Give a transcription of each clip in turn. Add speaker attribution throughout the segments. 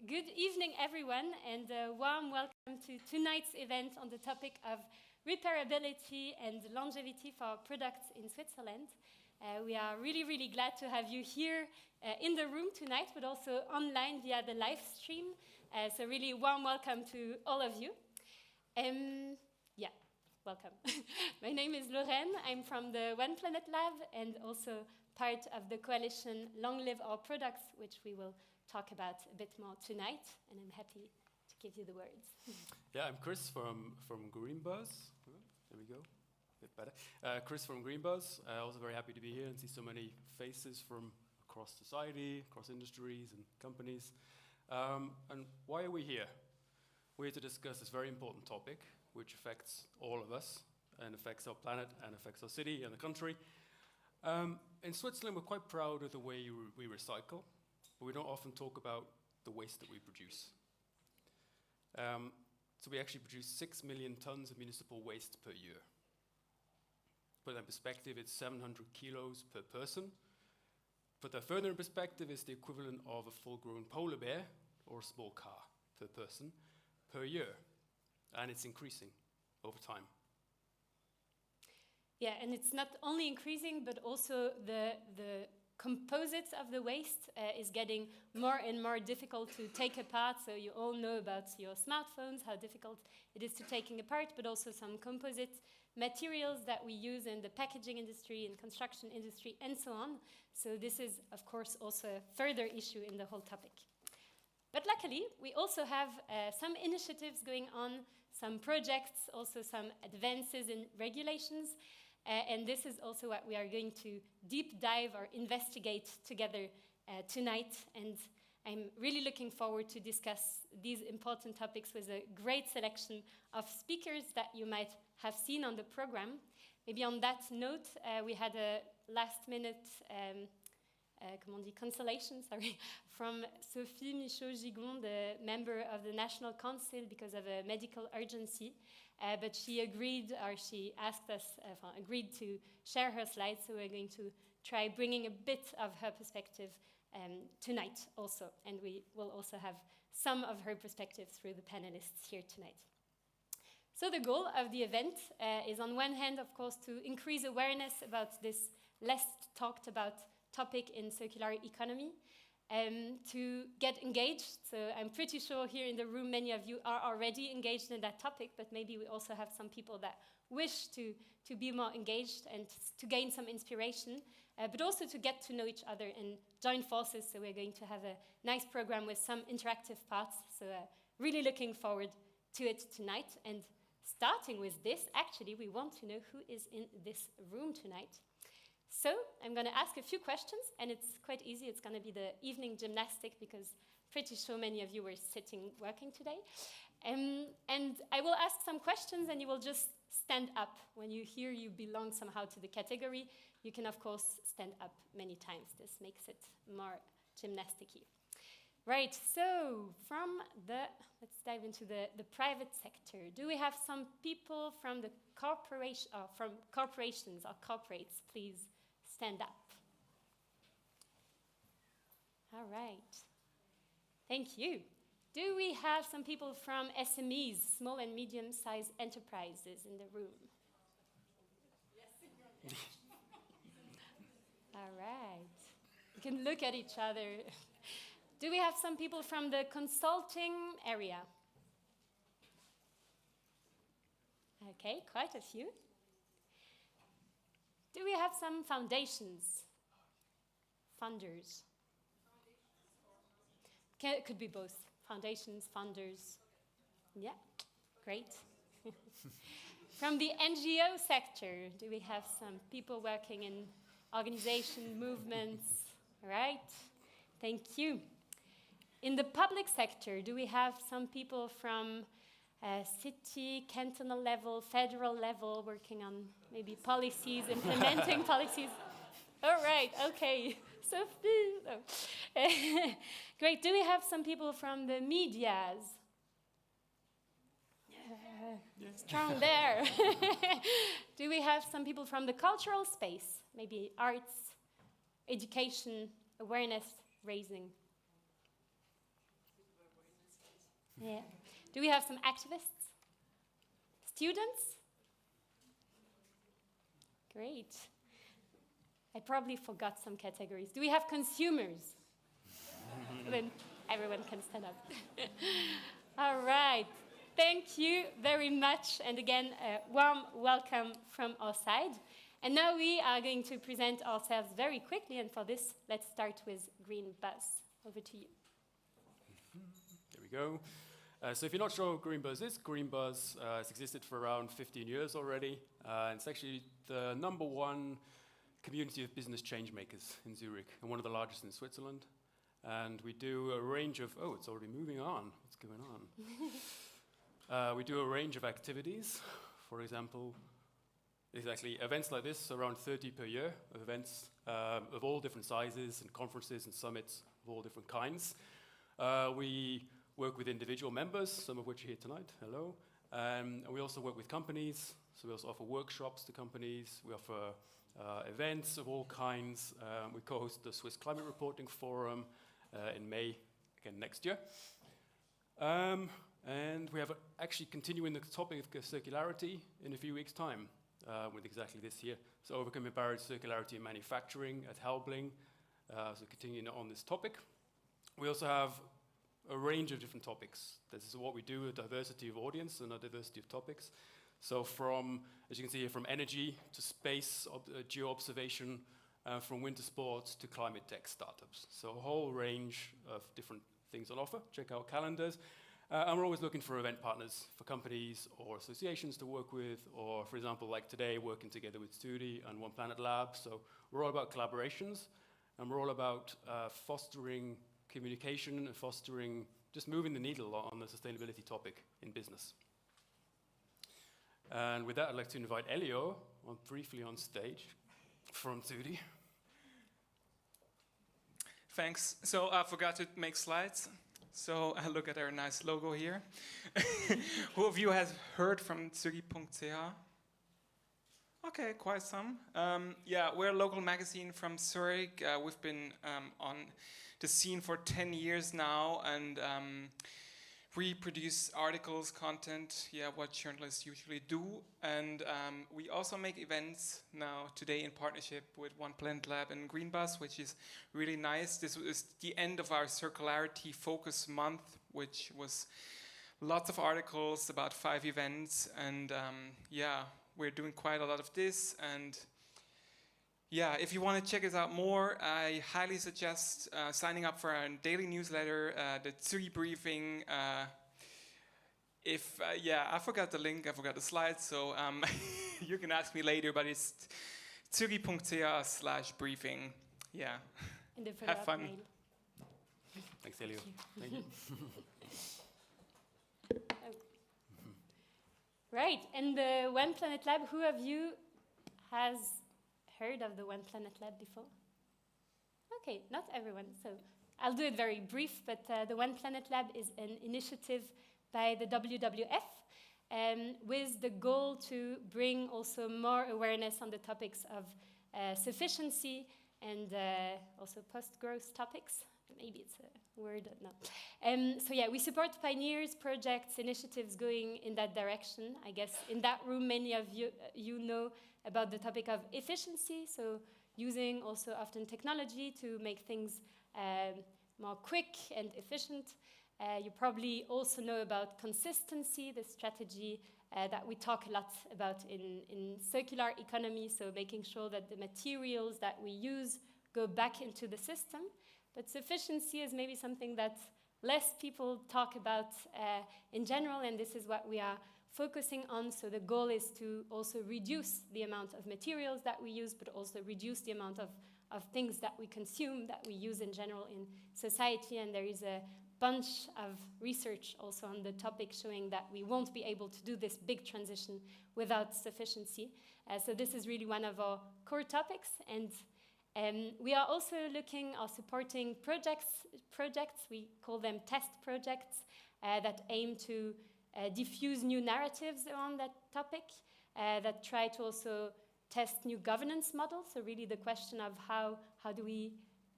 Speaker 1: Good evening, everyone, and a warm welcome to tonight's event on the topic of repairability and longevity for products in Switzerland. We are really glad to have you here in the room tonight, but also online via the live stream. So really warm welcome to all of you. Welcome. My name is Lorraine. I'm from the One Planet Lab and also part of the coalition Long Live Our Products, which we will talk about a bit more tonight, and I'm happy to give you the words.
Speaker 2: Yeah, I'm Chris from Greenbuzz. There we go, a bit better. Chris from Greenbuzz. Also very happy to be here and see so many faces from across society, across industries and companies. And why are we here? We're here to discuss this very important topic, which affects all of us and affects our planet and affects our city and the country. In Switzerland, we're quite proud of the way we recycle, but we don't often talk about the waste that we produce. So we actually produce 6 million tons of municipal waste per year. To put that in perspective, it's 700 kilos per person. Put that further in perspective, it's the equivalent of a full-grown polar bear or a small car per person per year. And it's increasing over time.
Speaker 1: Yeah, and it's not only increasing, but also the composites of the waste is getting more and more difficult to take apart. So you all know about your smartphones, how difficult it is to taking apart, but also some composite materials that we use in the packaging industry, in construction industry, and so on. So this is, of course, also a further issue in the whole topic. But luckily, we also have some initiatives going on, some projects, also some advances in regulations. And this is also what we are going to deep dive or investigate together tonight. And I'm really looking forward to discuss these important topics with a great selection of speakers that you might have seen on the program. Maybe on that note, we had a last-minute consolation, from Sophie Michaud-Gigon, the member of the National Council, because of a medical urgency. But she agreed, or she asked us, agreed to share her slides, so we're going to try bringing a bit of her perspective tonight also. And we will also have some of her perspective through the panelists here tonight. So the goal of the event is on one hand, of course, to increase awareness about this less talked about topic in circular economy, to get engaged. So I'm pretty sure here in the room many of you are already engaged in that topic, but maybe we also have some people that wish to be more engaged and to gain some inspiration, but also to get to know each other and join forces. So we're going to have a nice program with some interactive parts. So really looking forward to it tonight. And starting with this, actually, we want to know who is in this room tonight. So I'm going to ask a few questions, and it's quite easy. It's going to be the evening gymnastic, because pretty sure many of you were sitting working today. And I will ask some questions, and you will just stand up. When you hear you belong somehow to the category, you can, of course, stand up many times. This makes it more gymnastic-y. Right, so let's dive into the private sector. Do we have some people from the corporations or corporates? Please stand up. All right, thank you. Do we have some people from SMEs, small and medium-sized enterprises, in the room? Yes. All right, you can look at each other. Do we have some people from the consulting area? Okay, quite a few. Do we have some foundations? Funders? Could be both. Foundations, funders. Yeah, great. From the NGO sector, do we have some people working in organization movements? All right, thank you. In the public sector, do we have some people from city, cantonal level, federal level, working on maybe policies, implementing policies? All right, okay. Sophie. Oh. Great. Do we have some people from the medias? Strong there. Do we have some people from the cultural space? Maybe arts, education, awareness raising? Yeah. Do we have some activists? Students? Great. I probably forgot some categories. Do we have consumers? Then everyone can stand up. All right. Thank you very much. And again, a warm welcome from our side. And now we are going to present ourselves very quickly. And for this, let's start with Green Buzz. Over to you.
Speaker 2: There we go. So if you're not sure what Green Buzz is, Green Buzz has existed for around 15 years already. It's actually the #1 community of business change makers in Zurich, and one of the largest in Switzerland. And we do a range of, oh, it's already moving on. What's going on? We do a range of activities. For example, exactly events like this, around 30 per year, of events of all different sizes, and conferences and summits of all different kinds. We work with individual members, some of which are here tonight. Hello. And we also work with companies. So we also offer workshops to companies. We offer events of all kinds. We co-host the Swiss Climate Reporting Forum in May, again next year. And we have actually continuing the topic of circularity in a few weeks' time with exactly this here. So overcoming barriers to circularity in manufacturing at Helbling. So continuing on this topic. We also have a range of different topics. This is what we do, a diversity of audience and a diversity of topics. So from, as you can see here, from energy to space, geo-observation, from winter sports to climate tech startups. So a whole range of different things on offer. Check out calendars. And we're always looking for event partners for companies or associations to work with, or for example, like today, working together with Tsüri and One Planet Lab. So we're all about collaborations, and we're all about fostering communication and fostering, just moving the needle on the sustainability topic in business. And with that, I'd like to invite Elio briefly on stage from Tsüri.
Speaker 3: Thanks. So I forgot to make slides. So look at our nice logo here. Who of you has heard from Tsüri.ch? Okay, quite some. Yeah, we're a local magazine from Zurich. We've been on the scene for 10 years now, and we produce articles, content, what journalists usually do. And we also make events now today in partnership with One Planet Lab and Green Bus, which is really nice. This is the end of our Circularity Focus Month, which was lots of articles, about 5 events. And we're doing quite a lot of this. And if you want to check us out more, I highly suggest signing up for our daily newsletter, the Tsüri briefing. I forgot the link, I forgot the slides, so you can ask me later, but it's Tsüri.ch/briefing. Yeah, have fun.
Speaker 1: Mail.
Speaker 2: Thanks, Elio. Thank you.
Speaker 1: Right, and the One Planet Lab, who of you has heard of the One Planet Lab before? Okay, not everyone, so I'll do it very brief, but the One Planet Lab is an initiative by the WWF with the goal to bring also more awareness on the topics of sufficiency and also post-growth topics. Maybe it's a word, no. We support pioneers, projects, initiatives going in that direction. I guess in that room, many of you know about the topic of efficiency, so using also often technology to make things more quick and efficient. You probably also know about consistency, the strategy that we talk a lot about in circular economy, so making sure that the materials that we use go back into the system. But sufficiency is maybe something that less people talk about in general, and this is what we are focusing on. So the goal is to also reduce the amount of materials that we use, but also reduce the amount of things that we consume, that we use in general in society. And there is a bunch of research also on the topic showing that we won't be able to do this big transition without sufficiency. So this is really one of our core topics. And we are also looking or supporting projects, we call them test projects, that aim to diffuse new narratives around that topic, that try to also test new governance models. So really the question of how do we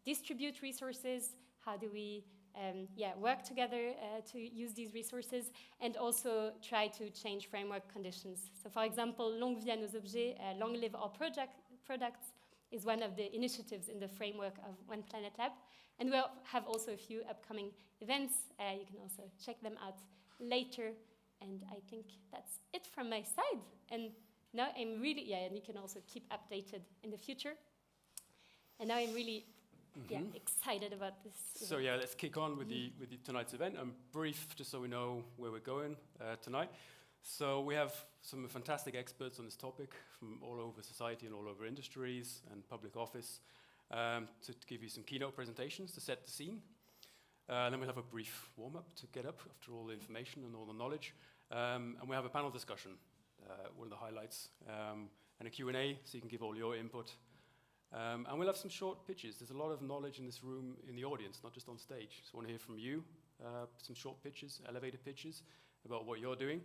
Speaker 1: distribute resources, how do we work together to use these resources and also try to change framework conditions. So for example, Longue vie à nos objets, long live our products is one of the initiatives in the framework of One Planet Lab. And we'll have also a few upcoming events. You can also check them out later. And I think that's it from my side. And now I'm really, and you can also keep updated in the future. And now I'm really excited about this
Speaker 2: So
Speaker 1: event.
Speaker 2: let's kick on with the tonight's event. Brief, just so we know where we're going tonight. So we have some fantastic experts on this topic from all over society and all over industries and public office to give you some keynote presentations to set the scene. Then we'll have a brief warm-up to get up after all the information and all the knowledge. And we'll have a panel discussion, one of the highlights, and a Q&A so you can give all your input. And we'll have some short pitches. There's a lot of knowledge in this room in the audience, not just on stage. So I want to hear from you, some short pitches, elevator pitches about what you're doing.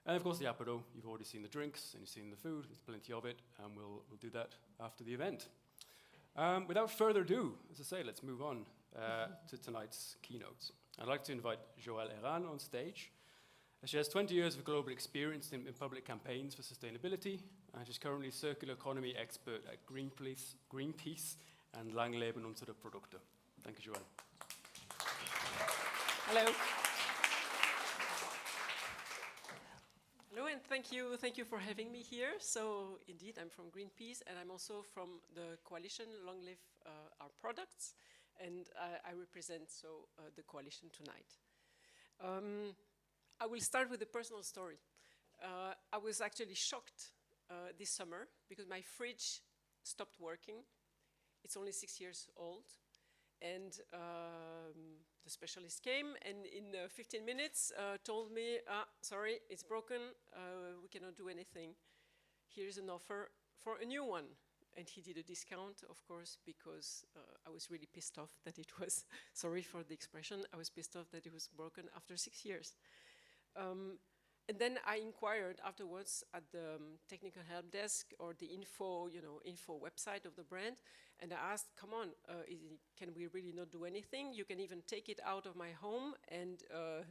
Speaker 2: And of course the apéro, you've already seen the drinks and you've seen the food, there's plenty of it, and we'll do that after the event. Without further ado, as I say, let's move on to tonight's keynotes. I'd like to invite Joëlle Herran on stage. She has 20 years of global experience in public campaigns for sustainability, and she's currently circular economy expert at Greenpeace and Lang leben unsere Produkte. Thank you, Joëlle.
Speaker 4: Hello. Hello, and thank you for having me here. So indeed, I'm from Greenpeace, and I'm also from the coalition Long Live Our Products, and I represent the coalition tonight. I will start with a personal story. I was actually shocked this summer because my fridge stopped working. It's only 6 years old, and the specialist came and in 15 minutes told me, sorry, it's broken, we cannot do anything. Here's an offer for a new one. And he did a discount, of course, because I was really pissed off that it was, sorry for the expression, I was pissed off that it was broken after 6 years. And then I inquired afterwards at the technical help desk or the info website of the brand, and I asked, come on, can we really not do anything? You can even take it out of my home and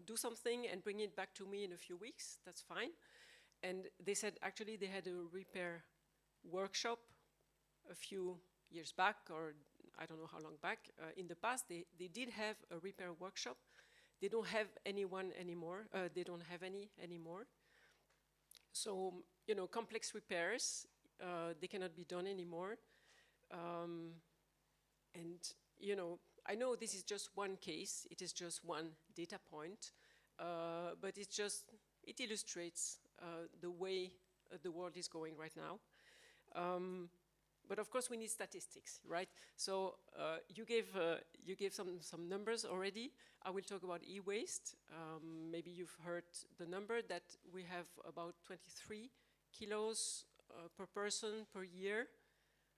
Speaker 4: do something and bring it back to me in a few weeks, that's fine. And they said actually they had a repair workshop a few years back, or I don't know how long back. In the past, they did have a repair workshop. They don't have anyone anymore. They don't have any anymore. So, complex repairs, they cannot be done anymore. And, I know this is just one case. It is just one data point. But it illustrates the way the world is going right now. But of course, we need statistics, right? So you gave some numbers already. I will talk about e-waste. Maybe you've heard the number that we have about 23 kilos per person per year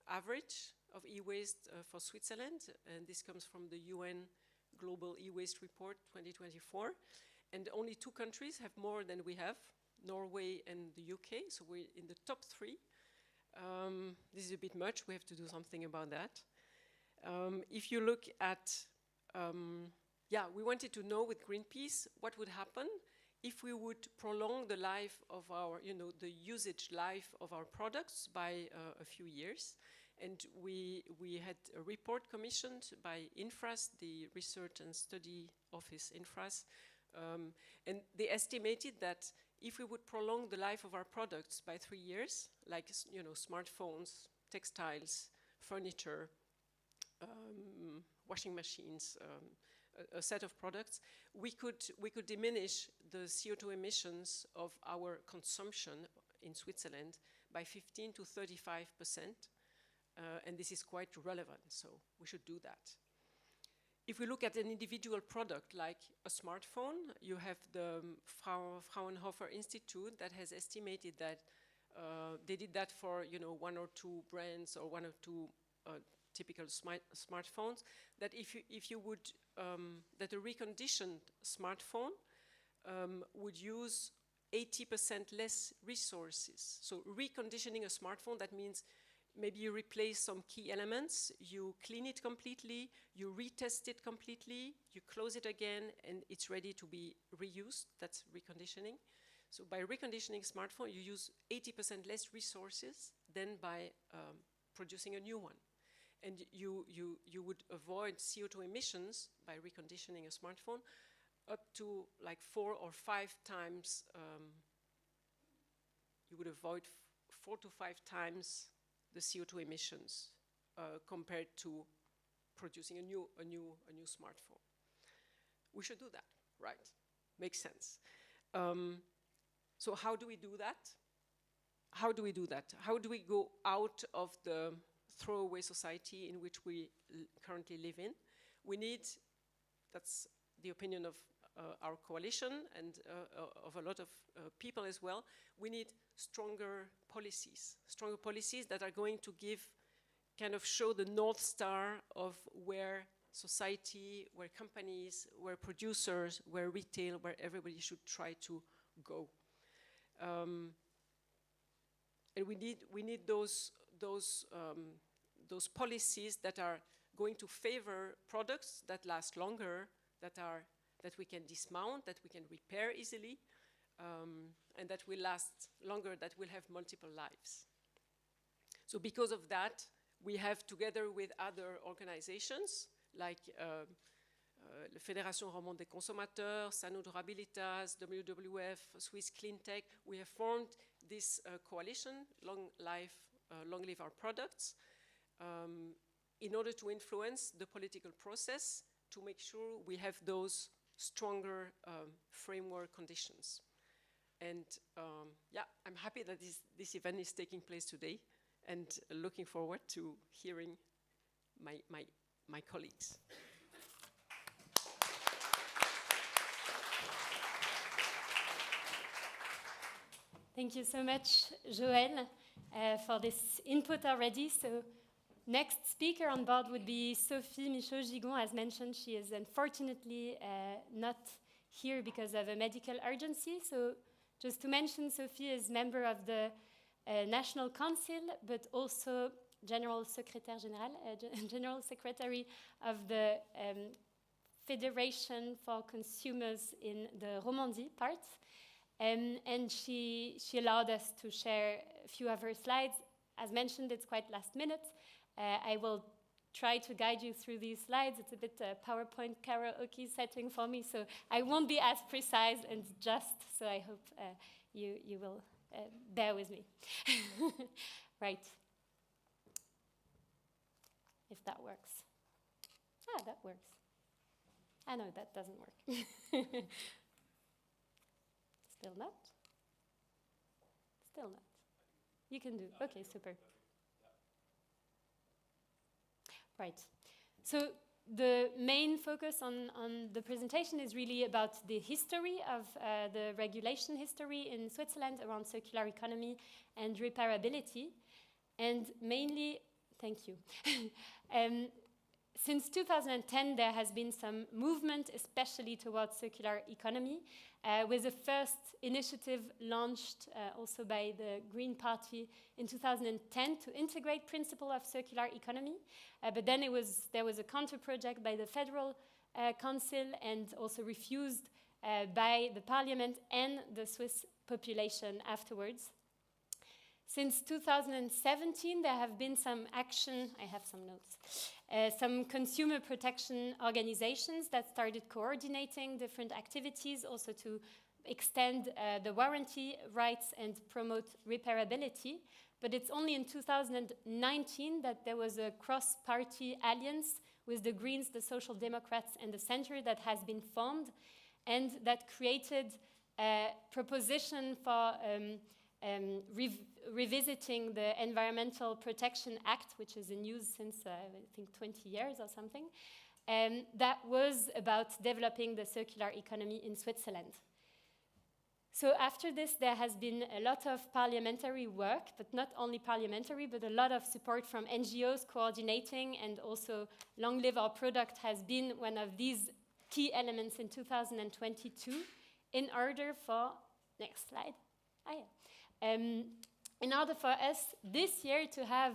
Speaker 4: average of e-waste for Switzerland. And this comes from the UN Global E-Waste Report 2024. And only 2 countries have more than we have, Norway and the UK. So we're in the top 3. This is a bit much. We have to do something about that. If you look at, we wanted to know with Greenpeace what would happen if we would prolong the life of our, the usage life of our products by a few years. And we had a report commissioned by INFRAS, the Research and Study Office INFRAS, and they estimated that if we would prolong the life of our products by 3 years, like smartphones, textiles, furniture, washing machines, a set of products, we could diminish the CO2 emissions of our consumption in Switzerland by 15 to 35%, and this is quite relevant, so we should do that. If we look at an individual product like a smartphone, you have the Fraunhofer Institute that has estimated that they did that for 1 or 2 brands or 1 or 2 typical smartphones. That if you would that a reconditioned smartphone would use 80% less resources. So reconditioning a smartphone, that means maybe you replace some key elements, you clean it completely, you retest it completely, you close it again, and it's ready to be reused. That's reconditioning. So by reconditioning smartphone, you use 80% less resources than by producing a new one. And you would avoid CO2 emissions by reconditioning a smartphone up to like 4 or 5 times. You would avoid 4 to 5 times the CO2 emissions compared to producing a new smartphone. We should do that, right? Makes sense. So how do we do that? How do we do that? How do we go out of the throwaway society in which we currently live in? We need, that's the opinion of our coalition and of a lot of people as well, we need stronger policies that are going to kind of show the North Star of where society, where companies, where producers, where retail, where everybody should try to go. And we need those policies that are going to favor products that last longer, that we can dismount, that we can repair easily, and that will last longer, that will have multiple lives. So because of that, we have, together with other organizations like la Fédération Romande des Consommateurs, Sano Durabilitas, WWF, Swiss Cleantech, we have formed this coalition, Long Live Our Products, in order to influence the political process to make sure we have those stronger framework conditions. And yeah, I'm happy that this event is taking place today and looking forward to hearing my colleagues.
Speaker 1: Thank you so much, Joël, for this input already. So next speaker on board would be Sophie Michaud-Gigon. As mentioned, she is unfortunately not here because of a medical urgency. So just to mention, Sophie is member of the National Council, but also General Secretary of the Federation for Consumers in the Romandie part. And she allowed us to share a few of her slides. As mentioned, it's quite last minute. I will try to guide you through these slides. It's a bit PowerPoint karaoke setting for me, so I won't be as precise and just, so I hope you will bear with me. Right. If that works. Ah, that works. Ah, no, that doesn't work. Still not? Still not. You can do. Okay, super. Right. So the main focus on the presentation is really about the history of the regulation history in Switzerland around circular economy and repairability. And mainly, thank you. Since 2010, there has been some movement, especially towards circular economy, with the first initiative launched also by the Green Party in 2010 to integrate principle of circular economy. But then there was a counter-project by the Federal Council and also refused by the Parliament and the Swiss population afterwards. Since 2017, there have been some action, I have some notes, some consumer protection organizations that started coordinating different activities, also to extend the warranty rights and promote repairability. But it's only in 2019 that there was a cross-party alliance with the Greens, the Social Democrats, and the Centre that has been formed, and that created a proposition for revisiting the Environmental Protection Act, which is in use since, I think, 20 years or something, that was about developing the circular economy in Switzerland. So after this, there has been a lot of parliamentary work, but not only parliamentary, but a lot of support from NGOs coordinating, and also Long Live Our Product has been one of these key elements in 2022 in order for, next slide, in order for us this year to have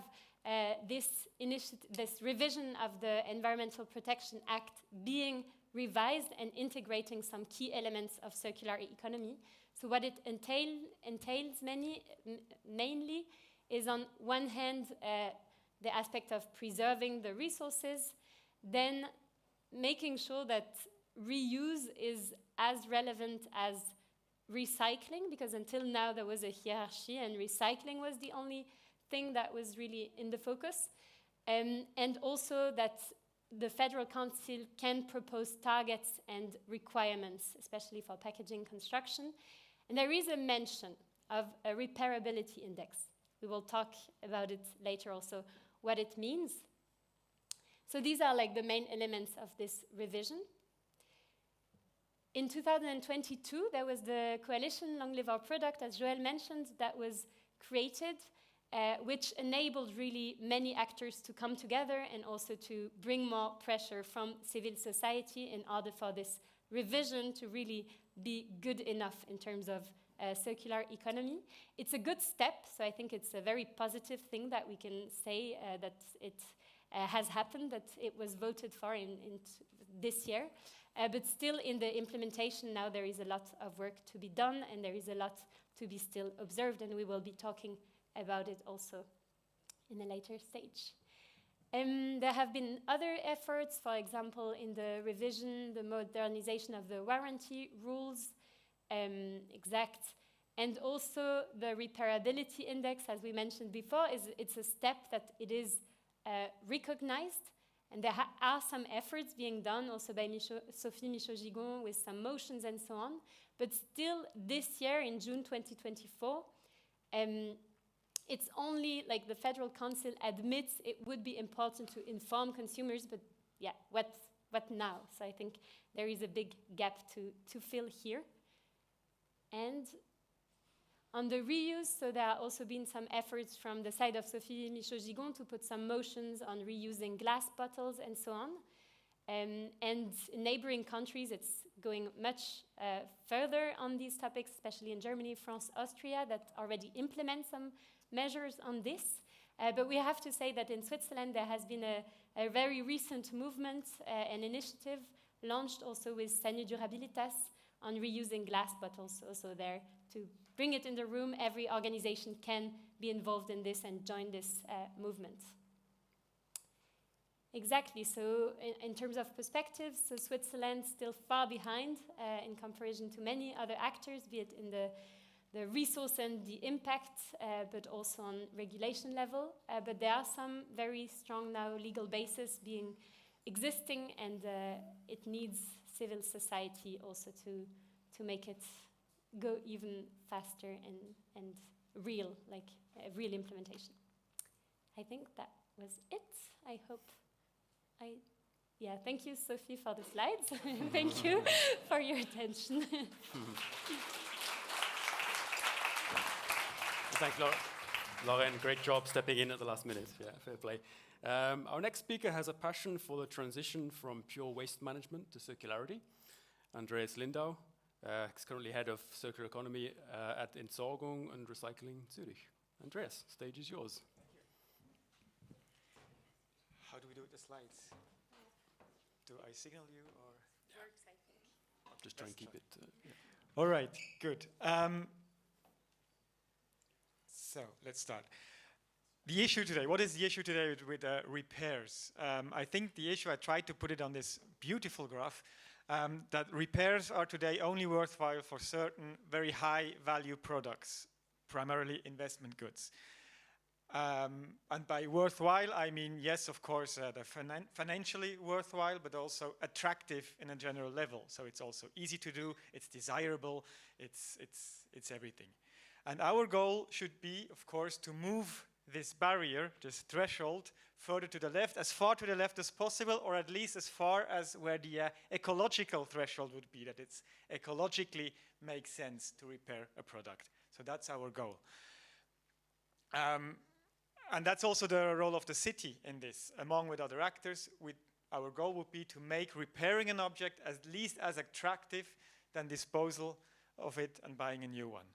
Speaker 1: this revision of the Environmental Protection Act being revised and integrating some key elements of circular economy. So what it entails mainly is, on one hand, the aspect of preserving the resources, then making sure that reuse is as relevant as recycling, because until now there was a hierarchy and recycling was the only thing that was really in the focus. And also that the Federal Council can propose targets and requirements, especially for packaging construction. And there is a mention of a repairability index. We will talk about it later also, what it means. So these are like the main elements of this revision. In 2022, there was the coalition Long Live Our Product, as Joël mentioned, that was created, which enabled really many actors to come together and also to bring more pressure from civil society in order for this revision to really be good enough in terms of circular economy. It's a good step, so I think it's a very positive thing that we can say that it has happened, that it was voted for in this year. But still, in the implementation now, there is a lot of work to be done, and there is a lot to be still observed, and we will be talking about it also in a later stage. There have been other efforts, for example, in the revision, the modernization of the warranty rules, exact, and also the repairability index, as we mentioned before, it's a step that it is recognized. And there are some efforts being done also by Sophie Michaud-Gigon with some motions and so on. But still, this year, in June 2024, it's only like the Federal Council admits it would be important to inform consumers, but yeah, what now? So I think there is a big gap to fill here. And on the reuse, so there have also been some efforts from the side of Sophie Michaud-Gigon to put some motions on reusing glass bottles and so on. And in neighboring countries, it's going much further on these topics, especially in Germany, France, Austria, that already implement some measures on this. But we have to say that in Switzerland, there has been a very recent movement, an initiative launched also with Tsüri.ch on reusing glass bottles, also there to bring it in the room. Every organization can be involved in this and join this movement. Exactly, so in terms of perspectives, so Switzerland still far behind in comparison to many other actors, be it in the resource and the impact, but also on regulation level. But there are some very strong now legal bases being existing, and it needs civil society also to make it go even faster and real, like real implementation. I think that was it. I hope thank you, Sophie, for the slides. Thank you for your attention.
Speaker 2: Thanks, Lauren. Great job stepping in at the last minute. Yeah, fair play. Our next speaker has a passion for the transition from pure waste management to circularity. Andreas Lindau is currently head of circular economy at Entsorgung and Recycling Zurich. Andreas, stage is yours.
Speaker 5: Thank you. How do we do with the slides? Do I signal you or?
Speaker 1: Works, I think.
Speaker 2: Just try and keep it.
Speaker 5: All right, good. So let's start. The issue today, what is the issue today with repairs? I think the issue, I tried to put it on this beautiful graph, that repairs are today only worthwhile for certain very high value products, primarily investment goods. And by worthwhile, I mean, yes, of course, they're financially worthwhile, but also attractive in a general level. So it's also easy to do, it's desirable, it's everything. And our goal should be, of course, to move this barrier, this threshold, further to the left, as far to the left as possible, or at least as far as where the ecological threshold would be, that it's ecologically makes sense to repair a product. So that's our goal. And that's also the role of the city in this, among with other actors. Our goal would be to make repairing an object at least as attractive than disposal of it and buying a new one.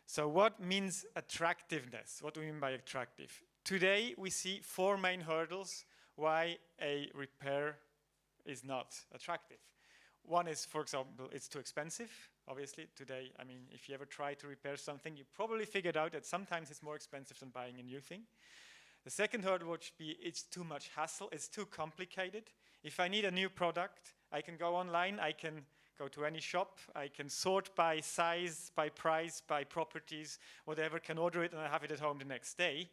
Speaker 5: So what means attractiveness? What do we mean by attractive? today we see 4 main hurdles why a repair is not attractive. One is, for example, it's too expensive. Obviously, today, I mean, if you ever try to repair something, you probably figured out that sometimes it's more expensive than buying a new thing. The second hurdle would be it's too much hassle, it's too complicated. If I need a new product, I can go online, I can go to any shop, I can sort by size, by price, by properties, whatever, can order it and I have it at home the next day.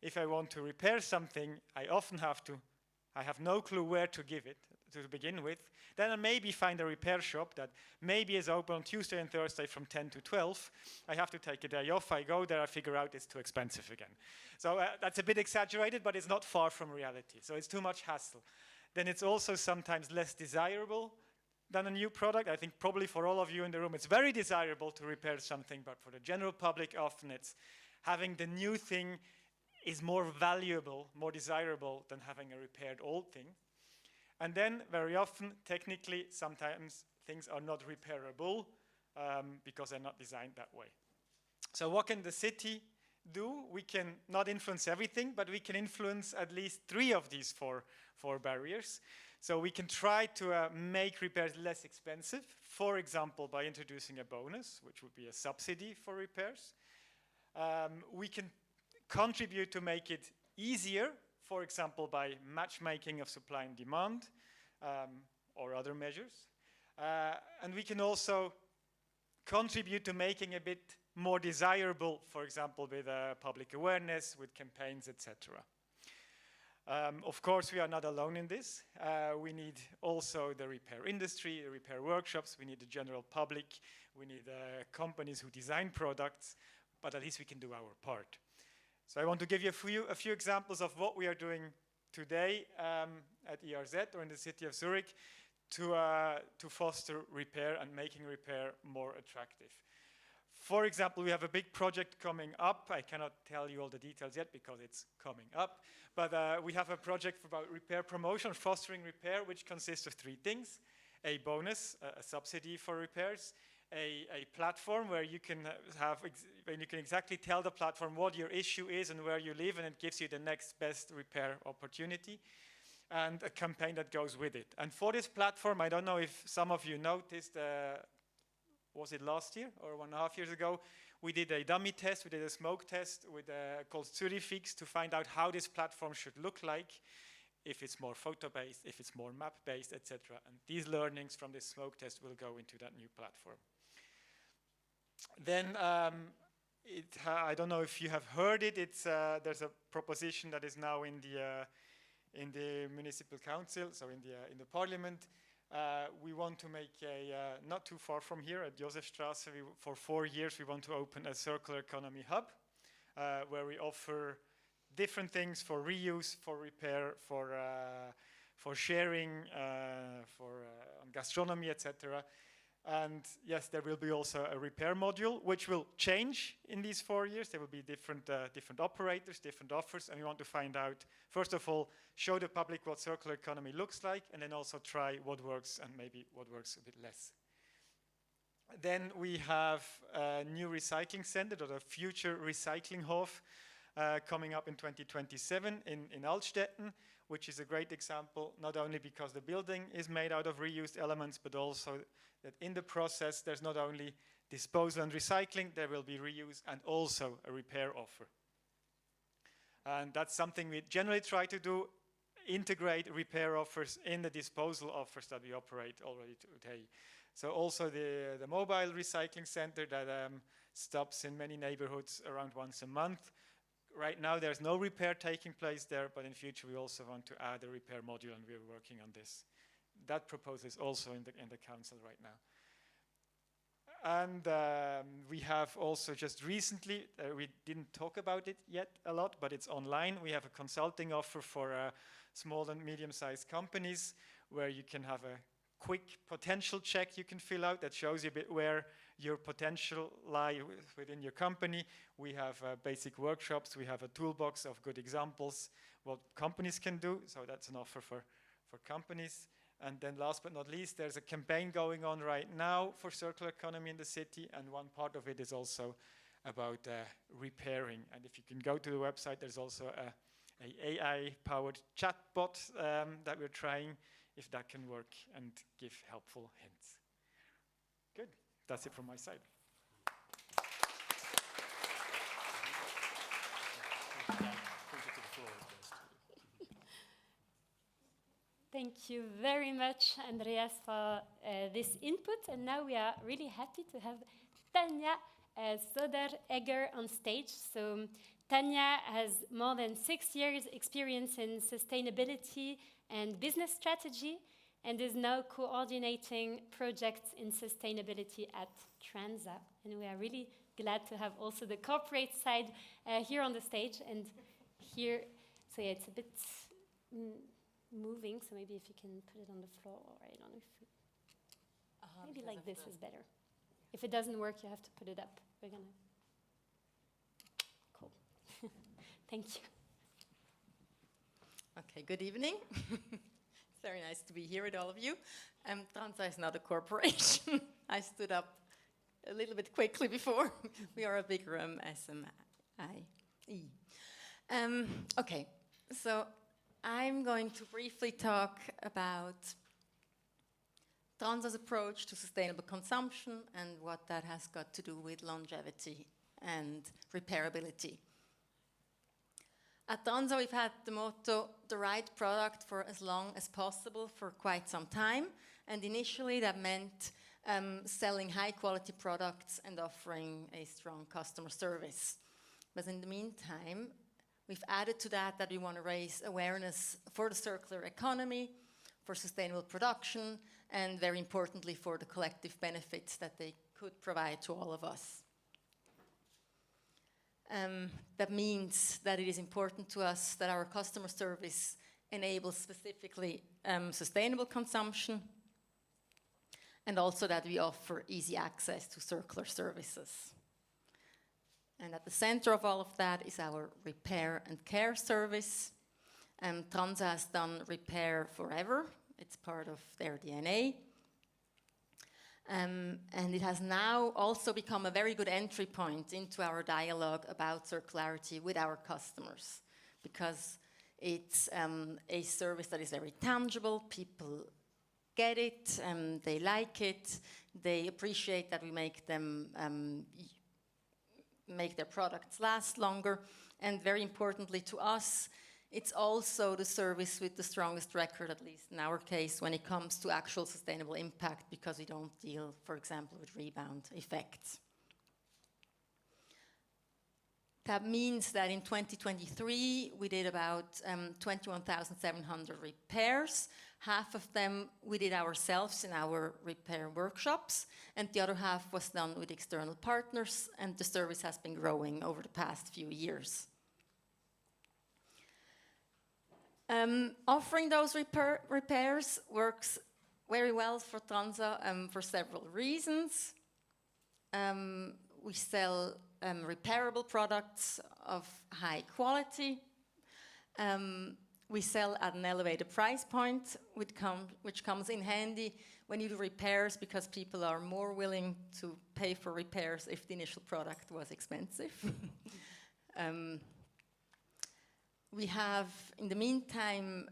Speaker 5: If I want to repair something, I have no clue where to give it to begin with. Then I maybe find a repair shop that maybe is open on Tuesday and Thursday from 10 to 12. I have to take a day off. I go there, I figure out it's too expensive again. So that's a bit exaggerated, but it's not far from reality. So it's too much hassle. Then it's also sometimes less desirable than a new product. I think probably for all of you in the room, it's very desirable to repair something, but for the general public, often it's having the new thing is more valuable, more desirable than having a repaired old thing. And then very often, technically, sometimes things are not repairable because they're not designed that way. So what can the city do? We can not influence everything, but we can influence at least 3 of these four barriers. So we can try to make repairs less expensive, for example, by introducing a bonus, which would be a subsidy for repairs. We can contribute to make it easier, for example, by matchmaking of supply and demand or other measures. And we can also contribute to making a bit more desirable, for example, with public awareness, with campaigns, etc. Of course, we are not alone in this. We need also the repair industry, the repair workshops, we need the general public, we need companies who design products, but at least we can do our part. So I want to give you a few examples of what we are doing today at ERZ or in the city of Zurich to foster repair and making repair more attractive. For example, we have a big project coming up. I cannot tell you all the details yet because it's coming up. But we have a project about repair promotion, fostering repair, which consists of 3 things. A bonus, a subsidy for repairs, a platform where you can exactly tell the platform what your issue is and where you live, and it gives you the next best repair opportunity, and a campaign that goes with it. And for this platform, I don't know if some of you noticed, was it last year or 1.5 years ago, we did a dummy test, we did a smoke test called Tsüri.ch to find out how this platform should look like, if it's more photo-based, if it's more map-based, etc. And these learnings from this smoke test will go into that new platform. Then, I don't know if you have heard it, there's a proposition that is now in the municipal council, so in the parliament. We want to make not too far from here at Josefstrasse, for 4 years we want to open a circular economy hub where we offer different things for reuse, for repair, for sharing, for gastronomy, etc. And yes, there will be also a repair module, which will change in these 4 years. There will be different operators, different offers, and we want to find out, first of all, show the public what circular economy looks like, and then also try what works and maybe what works a bit less. Then we have a new recycling center, or the future recycling Hof, coming up in 2027 in Altstetten, which is a great example, not only because the building is made out of reused elements, but also that in the process there's not only disposal and recycling, there will be reuse and also a repair offer. And that's something we generally try to do, integrate repair offers in the disposal offers that we operate already today. So also the mobile recycling center that stops in many neighborhoods around once a month. Right now there's no repair taking place there, but in future we also want to add a repair module, and we're working on this. That proposal is also in the council right now. And we have also just recently, we didn't talk about it yet a lot, but it's online. We have a consulting offer for small and medium-sized companies where you can have a quick potential check you can fill out that shows you a bit where your potential lie within your company. We have basic workshops. We have a toolbox of good examples, what companies can do. So that's an offer for companies. And then last but not least, there's a campaign going on right now for circular economy in the city. And one part of it is also about repairing. And if you can go to the website, there's also a AI-powered chatbot that we're trying, if that can work and give helpful hints. Good. That's it from my side.
Speaker 1: Thank you very much, Andreas, for this input. And now we are really happy to have Tanja Soder-Egger on stage. So Tanja has more than 6 years experience in sustainability and business strategy and is now coordinating projects in sustainability at Transa. And we are really glad to have also the corporate side here on the stage and here. So yeah, it's a bit moving, so maybe if you can put it on the floor, or I don't know if maybe like this is better. If it doesn't work, you have to put it up. We're gonna. Cool. Thank you.
Speaker 6: Okay, good evening. It's very nice to be here with all of you. Transa is not a corporation. I stood up a little bit quickly before. We are a bigger SMI. Okay, so I'm going to briefly talk about Transa's approach to sustainable consumption and what that has got to do with longevity and repairability. At Transa, we've had the motto, the right product for as long as possible for quite some time. And initially that meant selling high quality products and offering a strong customer service. But in the meantime, we've added to that we want to raise awareness for the circular economy, for sustainable production, and very importantly for the collective benefits that they could provide to all of us. That means that it is important to us that our customer service enables specifically sustainable consumption, and also that we offer easy access to circular services. And at the center of all of that is our repair and care service. Transa has done repair forever. It's part of their DNA. And it has now also become a very good entry point into our dialogue about circularity with our customers, because it's a service that is very tangible. People get it, they like it, they appreciate that we make them make their products last longer, and very importantly to us, it's also the service with the strongest record, at least in our case, when it comes to actual sustainable impact, because we don't deal, for example, with rebound effects. That means that in 2023, we did about 21,700 repairs. Half of them we did ourselves in our repair workshops, and the other half was done with external partners, and the service has been growing over the past few years. Offering those repairs works very well for Transa for several reasons. We sell repairable products of high quality. We sell at an elevated price point, which comes in handy when you do repairs, because people are more willing to pay for repairs if the initial product was expensive. We have, in the meantime,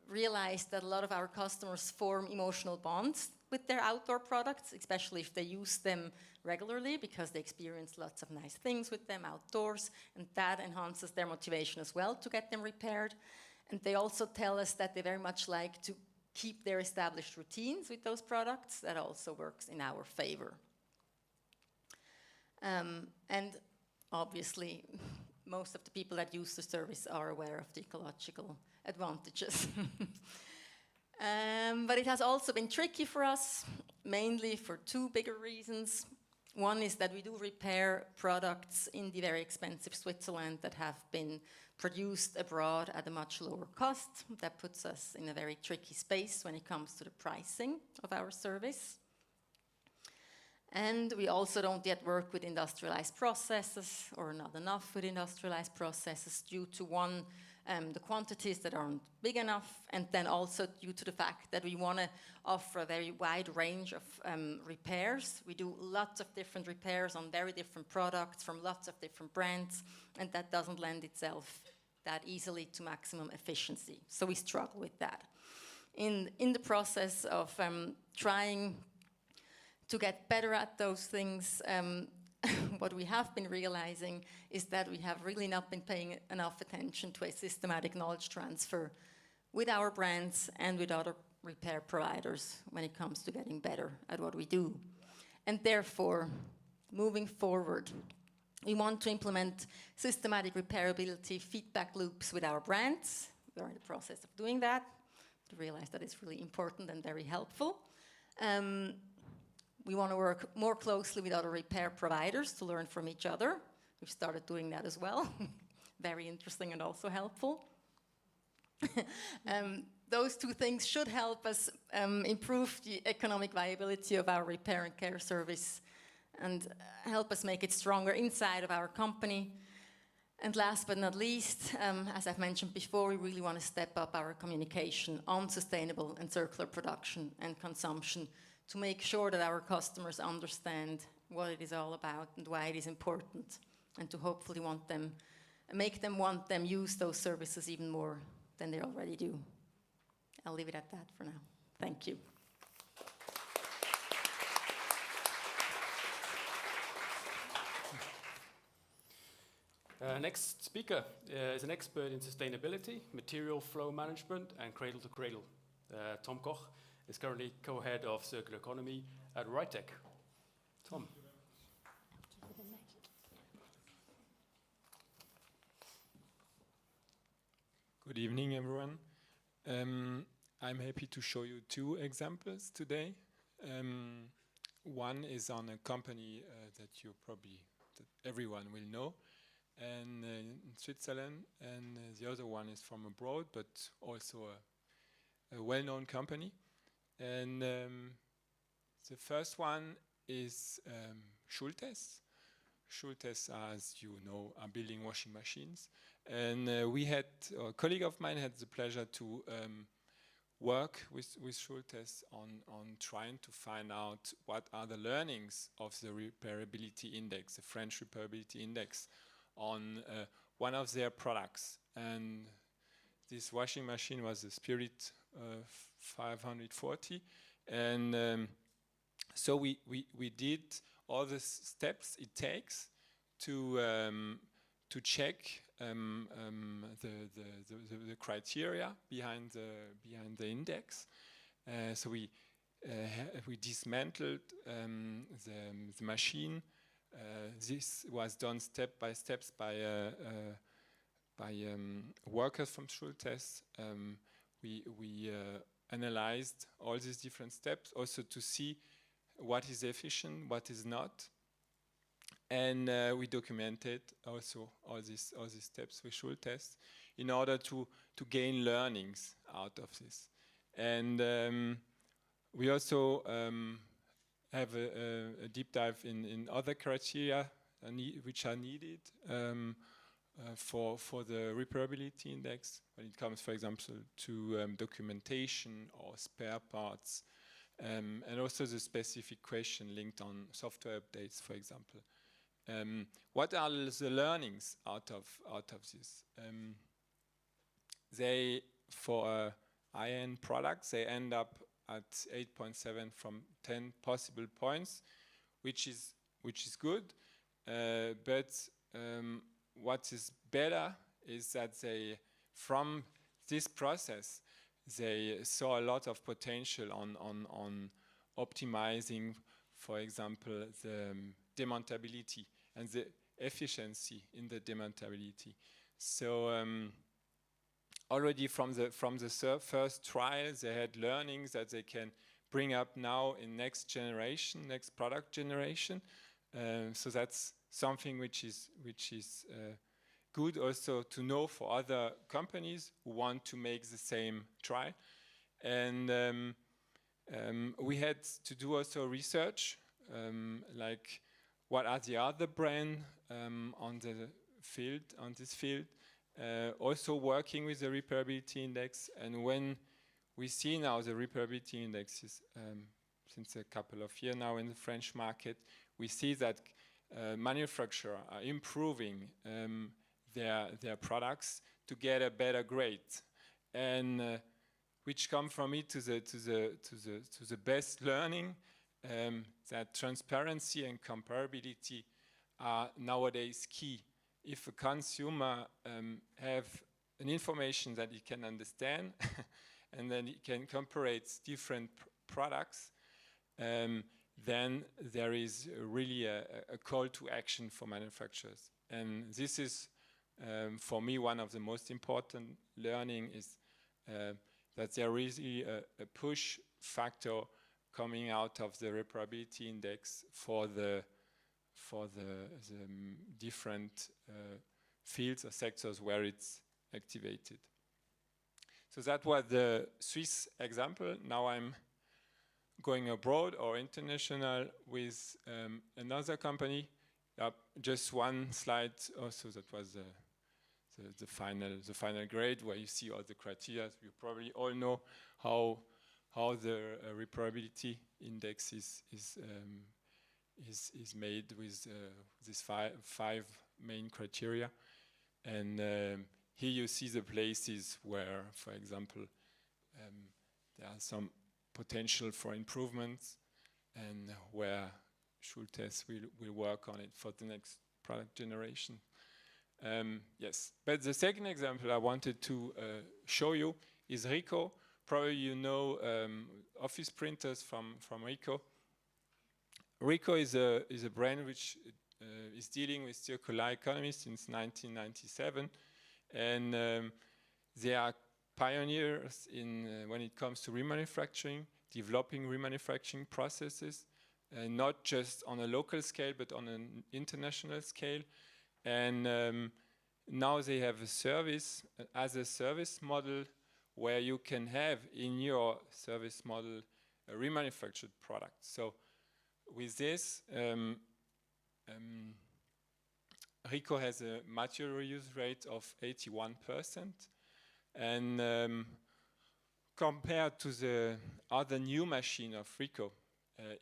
Speaker 6: realized that a lot of our customers form emotional bonds with their outdoor products, especially if they use them regularly, because they experience lots of nice things with them outdoors, and that enhances their motivation as well to get them repaired. And they also tell us that they very much like to keep their established routines with those products. That also works in our favor. And obviously, most of the people that use the service are aware of the ecological advantages. But it has also been tricky for us, mainly for two bigger reasons. One is that we do repair products in the very expensive Switzerland that have been produced abroad at a much lower cost. That puts us in a very tricky space when it comes to the pricing of our service. And we also don't yet work with industrialized processes, or not enough with industrialized processes, due to one the quantities that aren't big enough, and then also due to the fact that we want to offer a very wide range of repairs. We do lots of different repairs on very different products from lots of different brands, and that doesn't lend itself that easily to maximum efficiency. So we struggle with that. In the process of trying to get better at those things, what we have been realizing is that we have really not been paying enough attention to a systematic knowledge transfer with our brands and with other repair providers when it comes to getting better at what we do. And therefore, moving forward, we want to implement systematic repairability feedback loops with our brands. We are in the process of doing that to realize that it's really important and very helpful. We want to work more closely with other repair providers to learn from each other. We've started doing that as well. Very interesting and also helpful. Those two things should help us improve the economic viability of our repair and care service and help us make it stronger inside of our company. And last but not least, as I've mentioned before, we really want to step up our communication on sustainable and circular production and consumption to make sure that our customers understand what it is all about and why it is important, and to hopefully make them want them use those services even more than they already do. I'll leave it at that for now. Thank you.
Speaker 2: Next speaker is an expert in sustainability, material flow management, and cradle to cradle. Tom Koch is currently co-head of circular economy at Rytec. Tom.
Speaker 7: Good evening, everyone. I'm happy to show you two examples today. One is on a company that everyone will know, and in Switzerland, and the other one is from abroad, but also a well-known company. And the first one is Schultes. Schultes, as you know, are building washing machines. And a colleague of mine had the pleasure to work with Schultes on trying to find out what are the learnings of the repairability index, the French repairability index, on one of their products. And this washing machine was the Spirit 540, and so we did all the steps it takes to check the criteria behind the index. So we dismantled the machine. This was done step by step by workers from Schultes. We analyzed all these different steps, also to see what is efficient, what is not, and we documented also all these steps with Schultes in order to gain learnings out of this. And we also have a deep dive in other criteria which are needed for the repairability index, when it comes, for example, to documentation or spare parts, and also the specific question linked on software updates, for example. What are the learnings out of this? For high-end products, they end up at 8.7 from 10 possible points, which is good, but what is better is that from this process, they saw a lot of potential on optimizing, for example, the demountability and the efficiency in the demountability. So already from the first trial, they had learnings that they can bring up now in next product generation. So that's something which is good also to know for other companies who want to make the same try. And we had to do also research, like what are the other brands on this field, also working with the repairability index. And when we see now the repairability index is since a couple of years now in the French market, we see that manufacturers are improving their products to get a better grade, and which come from it to the best learning that transparency and comparability are nowadays key. If a consumer have an information that he can understand and then he can compare different products, then there is really a call to action for manufacturers. And this is, for me, one of the most important learning is that there is a push factor coming out of the repairability index for the different fields or sectors where it's activated. So that was the Swiss example. Now I'm going abroad or international with another company. Just one slide. Also, that was the final grade where you see all the criteria. You probably all know how the repairability index is made with these five main criteria. And here you see the places where, for example, there are some potential for improvements, and where Schultes will work on it for the next product generation. Yes, but the second example I wanted to show you is Ricoh. Probably you know office printers from Ricoh. Ricoh is a brand which is dealing with circular economy since 1997, and they are pioneers in when it comes to remanufacturing, developing remanufacturing processes, not just on a local scale but on an international scale. And now they have a service as a service model where you can have in your service model a remanufactured product. So with this, Ricoh has a material reuse rate of 81%, and compared to the other new machine of Ricoh,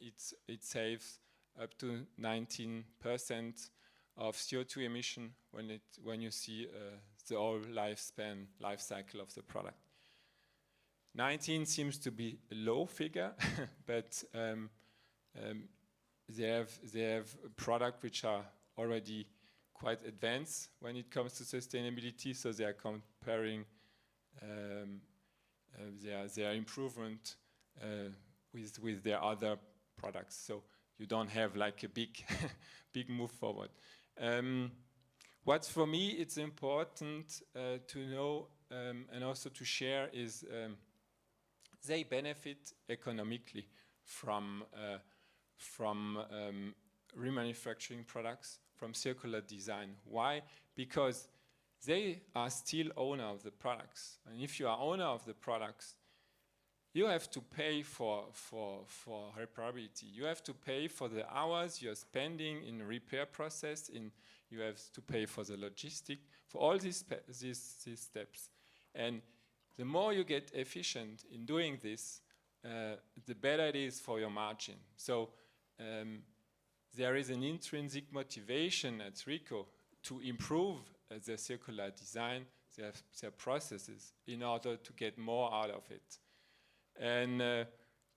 Speaker 7: it saves up to 19% of CO2 emission when you see the whole life cycle of the product. 19 seems to be a low figure, but they have product which are already quite advanced when it comes to sustainability, so they are comparing their improvement with their other products. So you don't have like a big big move forward. What for me it's important to know and also to share is they benefit economically from remanufacturing products, from circular design. Why? Because they are still owner of the products, and if you are owner of the products, you have to pay for repairability. You have to pay for the hours you're spending in repair process. You have to pay for the logistic, for all these steps. And the more you get efficient in doing this, the better it is for your margin. So there is an intrinsic motivation at Ricoh to improve their circular design, their processes, in order to get more out of it. And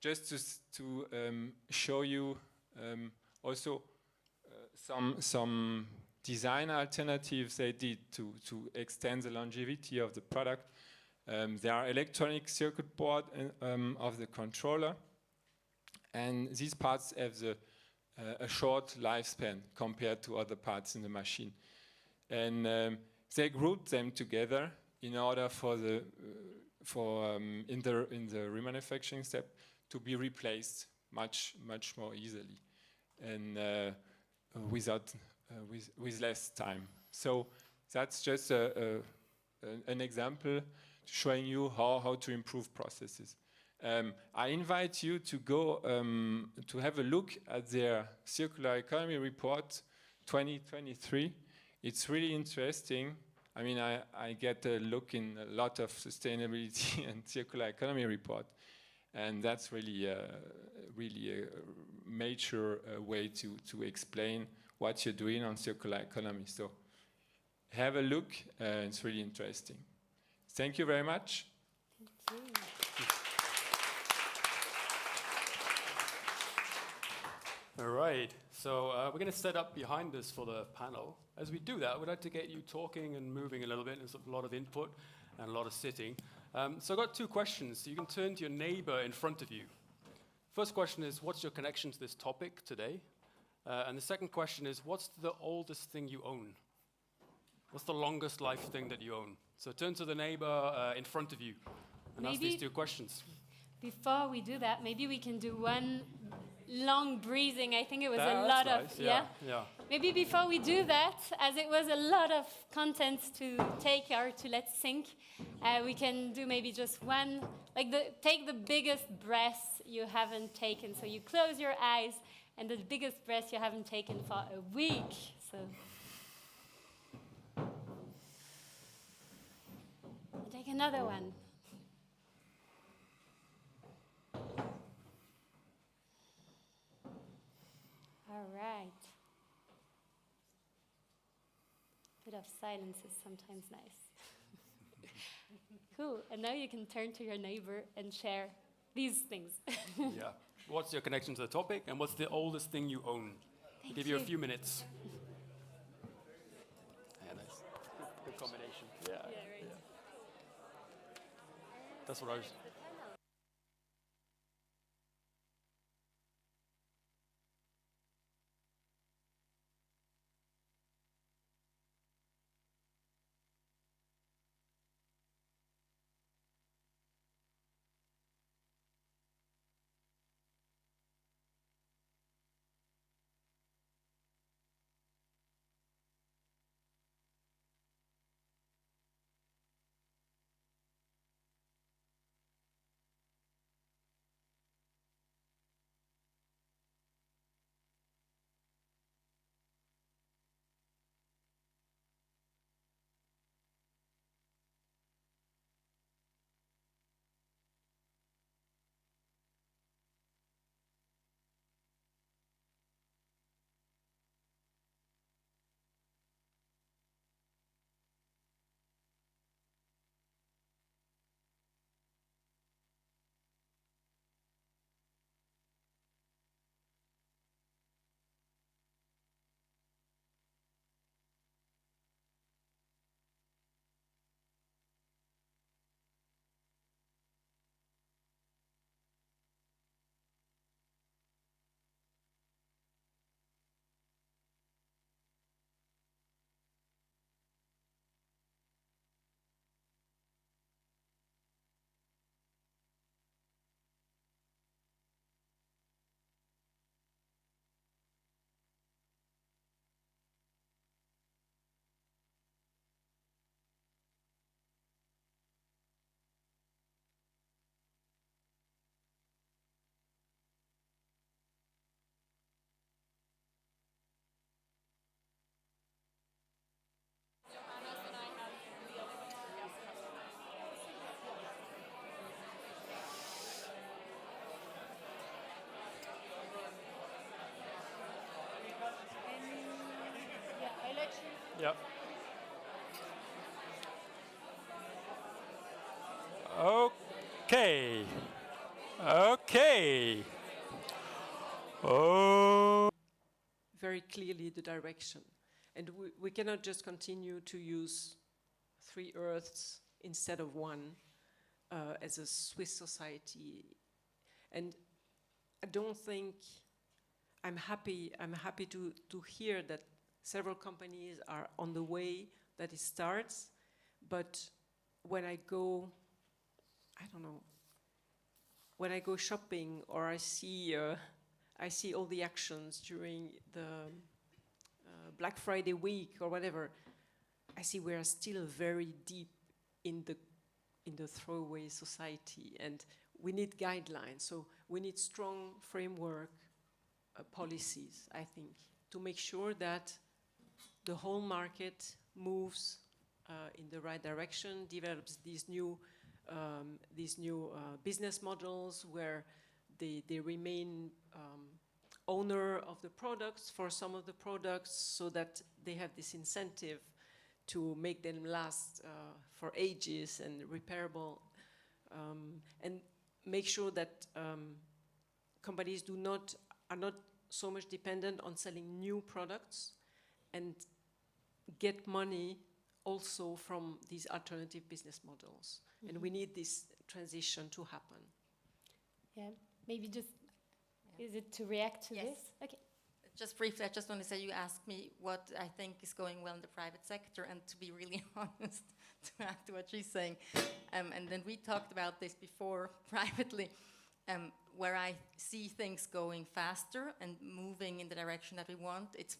Speaker 7: just to show you also some design alternatives they did to extend the longevity of the product. There are electronic circuit board of the controller, and these parts have a short lifespan compared to other parts in the machine. And they grouped them together in order in the remanufacturing step to be replaced much more easily and with less time. So that's just an example showing you how to improve processes. I invite you to go to have a look at their Circular Economy Report 2023. It's really interesting. I mean, I get a look in a lot of sustainability and circular economy report, and that's really a major way to explain what you're doing on circular economy. So have a look, it's really interesting. Thank you very much.
Speaker 1: Thank you.
Speaker 2: All right, so we're going to set up behind us for the panel. As we do that, we'd like to get you talking and moving a little bit. There's a lot of input and a lot of sitting. So I've got two questions. You can turn to your neighbor in front of you. First question is, what's your connection to this topic today? And the second question is, what's the oldest thing you own? What's the longest life thing that you own? So turn to the neighbor in front of you and ask these two questions.
Speaker 1: Before we do that, maybe we can do one long breathing. I think it was
Speaker 2: That's
Speaker 1: a lot
Speaker 2: nice.
Speaker 1: of, yeah? Maybe before we do that, as it was a lot of content to take or to let sink, we can do maybe just one, like take the biggest breath you haven't taken. So you close your eyes and the biggest breath you haven't taken for a week. So take another one. All right. Bit of silence is sometimes nice. Cool. And now you can turn to your neighbor and share these things.
Speaker 2: Yeah. What's your connection to the topic, and what's the oldest thing you own? I'll give you a few minutes. Yeah, nice. Good combination. Yeah.
Speaker 1: Yeah, right.
Speaker 2: Yeah. That's what I was. Yeah. Okay. Okay. Oh.
Speaker 4: Very clearly the direction. And we cannot just continue to use 3 Earths instead of one as a Swiss society. And I don't think, I'm happy to hear that several companies are on the way that it starts, but when I go, I don't know, when I go shopping or I see all the actions during the Black Friday week or whatever, I see we are still very deep in the throwaway society, and we need guidelines. So we need strong framework policies, I think, to make sure that the whole market moves in the right direction, develops these new business models where they remain owner of the products for some of the products, so that they have this incentive to make them last for ages and repairable, and make sure that companies are not so much dependent on selling new products, and get money also from these alternative business models.
Speaker 1: Mm-hmm.
Speaker 4: And we need this transition to happen.
Speaker 1: Yeah, maybe just, is it to react to
Speaker 6: Yes.
Speaker 1: this? Okay.
Speaker 6: Just briefly, I just want to say you asked me what I think is going well in the private sector, and to be really honest, to add to what she's saying, and then we talked about this before privately, where I see things going faster and moving in the direction that we want, it's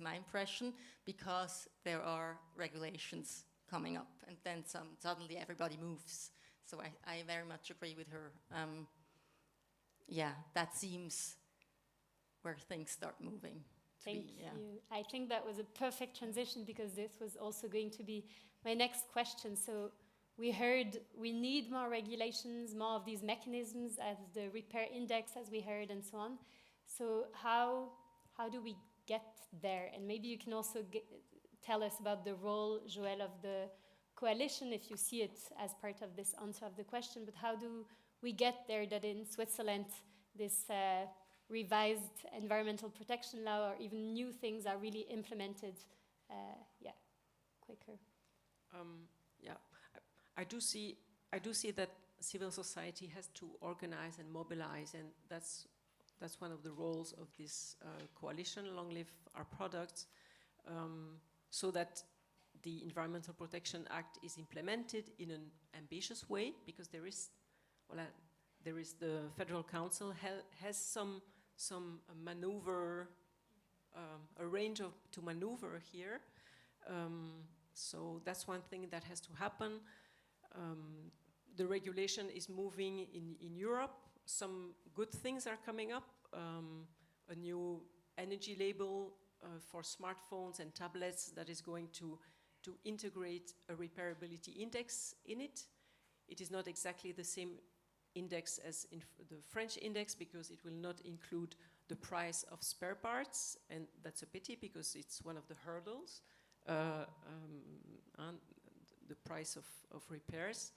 Speaker 6: my impression, because there are regulations coming up, and then suddenly everybody moves. So I very much agree with her. Yeah, that seems where things start moving.
Speaker 1: Thank you. I think that was a perfect transition, because this was also going to be my next question. So we heard we need more regulations, more of these mechanisms, as the repair index, as we heard, and so on. So how do we get there? And maybe you can also tell us about the role, Joël, of the coalition, if you see it as part of this answer of the question. But how do we get there, that in Switzerland this revised environmental protection law, or even new things, are really implemented quicker?
Speaker 4: I do see that civil society has to organize and mobilize, and that's one of the roles of this coalition, Long Live Our Products, so that the Environmental Protection Act is implemented in an ambitious way, because there is the Federal Council has some maneuver, a range to maneuver here. So that's one thing that has to happen. The regulation is moving in Europe. Some good things are coming up. A new energy label for smartphones and tablets that is going to integrate a repairability index in it. It is not exactly the same index as in the French index, because it will not include the price of spare parts, and that's a pity, because it's one of the hurdles, and the price of repairs.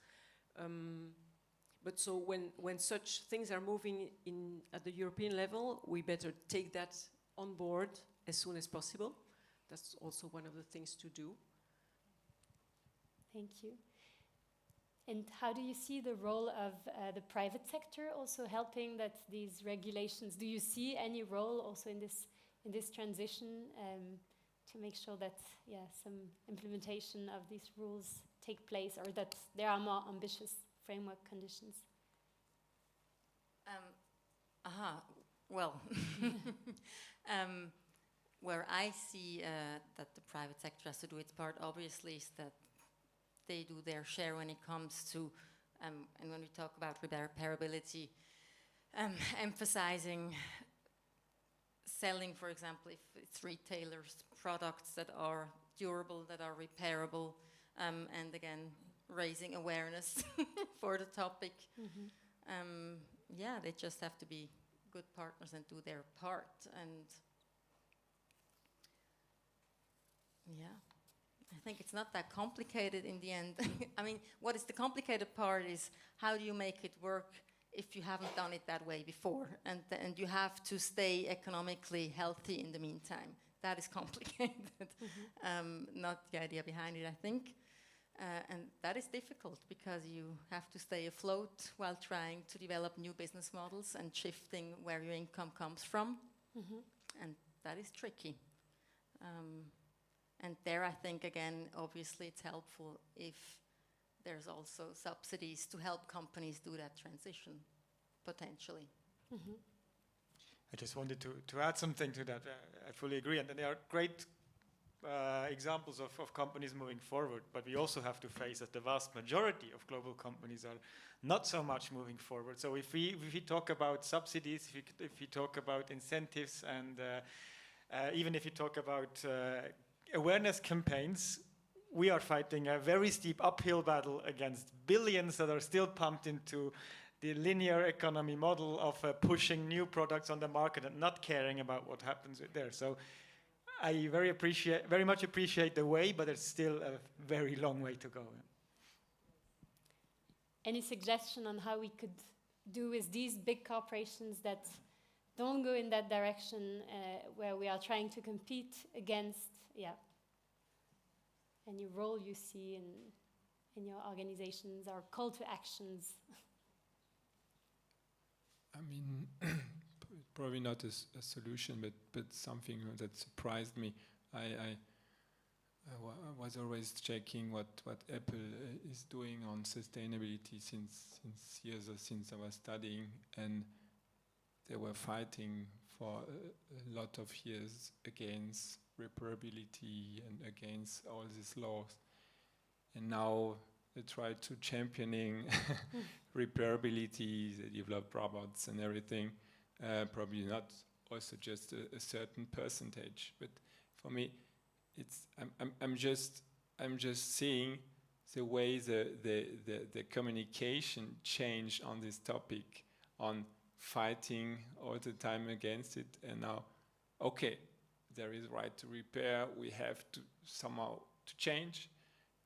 Speaker 4: But so when such things are moving at the European level, we better take that on board as soon as possible. That's also one of the things to do.
Speaker 1: Thank you. And how do you see the role of the private sector also helping that these regulations? Do you see any role also in this transition to make sure that some implementation of these rules take place, or that there are more ambitious framework conditions?
Speaker 6: Well, where I see that the private sector has to do its part, obviously, is that they do their share when it comes to, and when we talk about repairability, emphasizing selling, for example, if it's retailers, products that are durable, that are repairable, and again, raising awareness for the topic.
Speaker 1: Mm-hmm.
Speaker 6: They just have to be good partners and do their part. And I think it's not that complicated in the end. I mean, what is the complicated part is how do you make it work if you haven't done it that way before, and you have to stay economically healthy in the meantime. That is complicated, not the idea behind it, I think. And that is difficult, because you have to stay afloat while trying to develop new business models and shifting where your income comes from. Mm-hmm. And that is tricky. And there, I think, again, obviously it's helpful if there's also subsidies to help companies do that transition, potentially.
Speaker 1: Mm-hmm.
Speaker 5: I just wanted to add something to that. I fully agree. And there are great examples of companies moving forward, but we also have to face that the vast majority of global companies are not so much moving forward. So if we talk about subsidies, if we talk about incentives, and even if you talk about awareness campaigns, we are fighting a very steep uphill battle against billions that are still pumped into the linear economy model of pushing new products on the market and not caring about what happens with there. So I very much appreciate the way, but it's still a very long way to go.
Speaker 1: Any suggestion on how we could do with these big corporations that don't go in that direction, where we are trying to compete against, any role you see in your organizations or call to actions?
Speaker 7: I mean, probably not a solution, but something that surprised me. I was always checking what Apple is doing on sustainability since years or since I was studying, and they were fighting for a lot of years against repairability and against all these laws. And now they try to championing repairability, they develop robots and everything. Probably not also just a certain percentage, but for me, I'm just seeing the way the communication changed on this topic, on fighting all the time against it, and now, okay, there is right to repair, we have to somehow to change,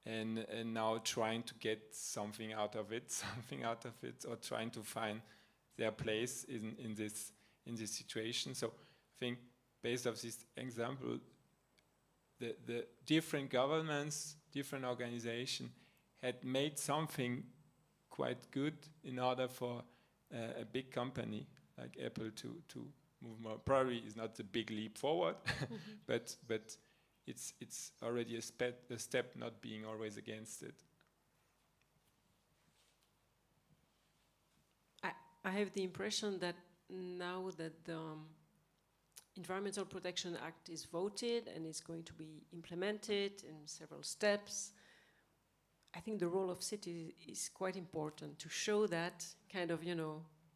Speaker 7: and now trying to get something out of it, or trying to find their place in this situation. So I think based on this example, the different governments, different organizations had made something quite good in order for a big company like Apple to move more. Probably is not a big leap forward, but it's already a step not being always against it.
Speaker 4: I have the impression that now that the Environmental Protection Act is voted and is going to be implemented in several steps, I think the role of cities is quite important to show that kind of,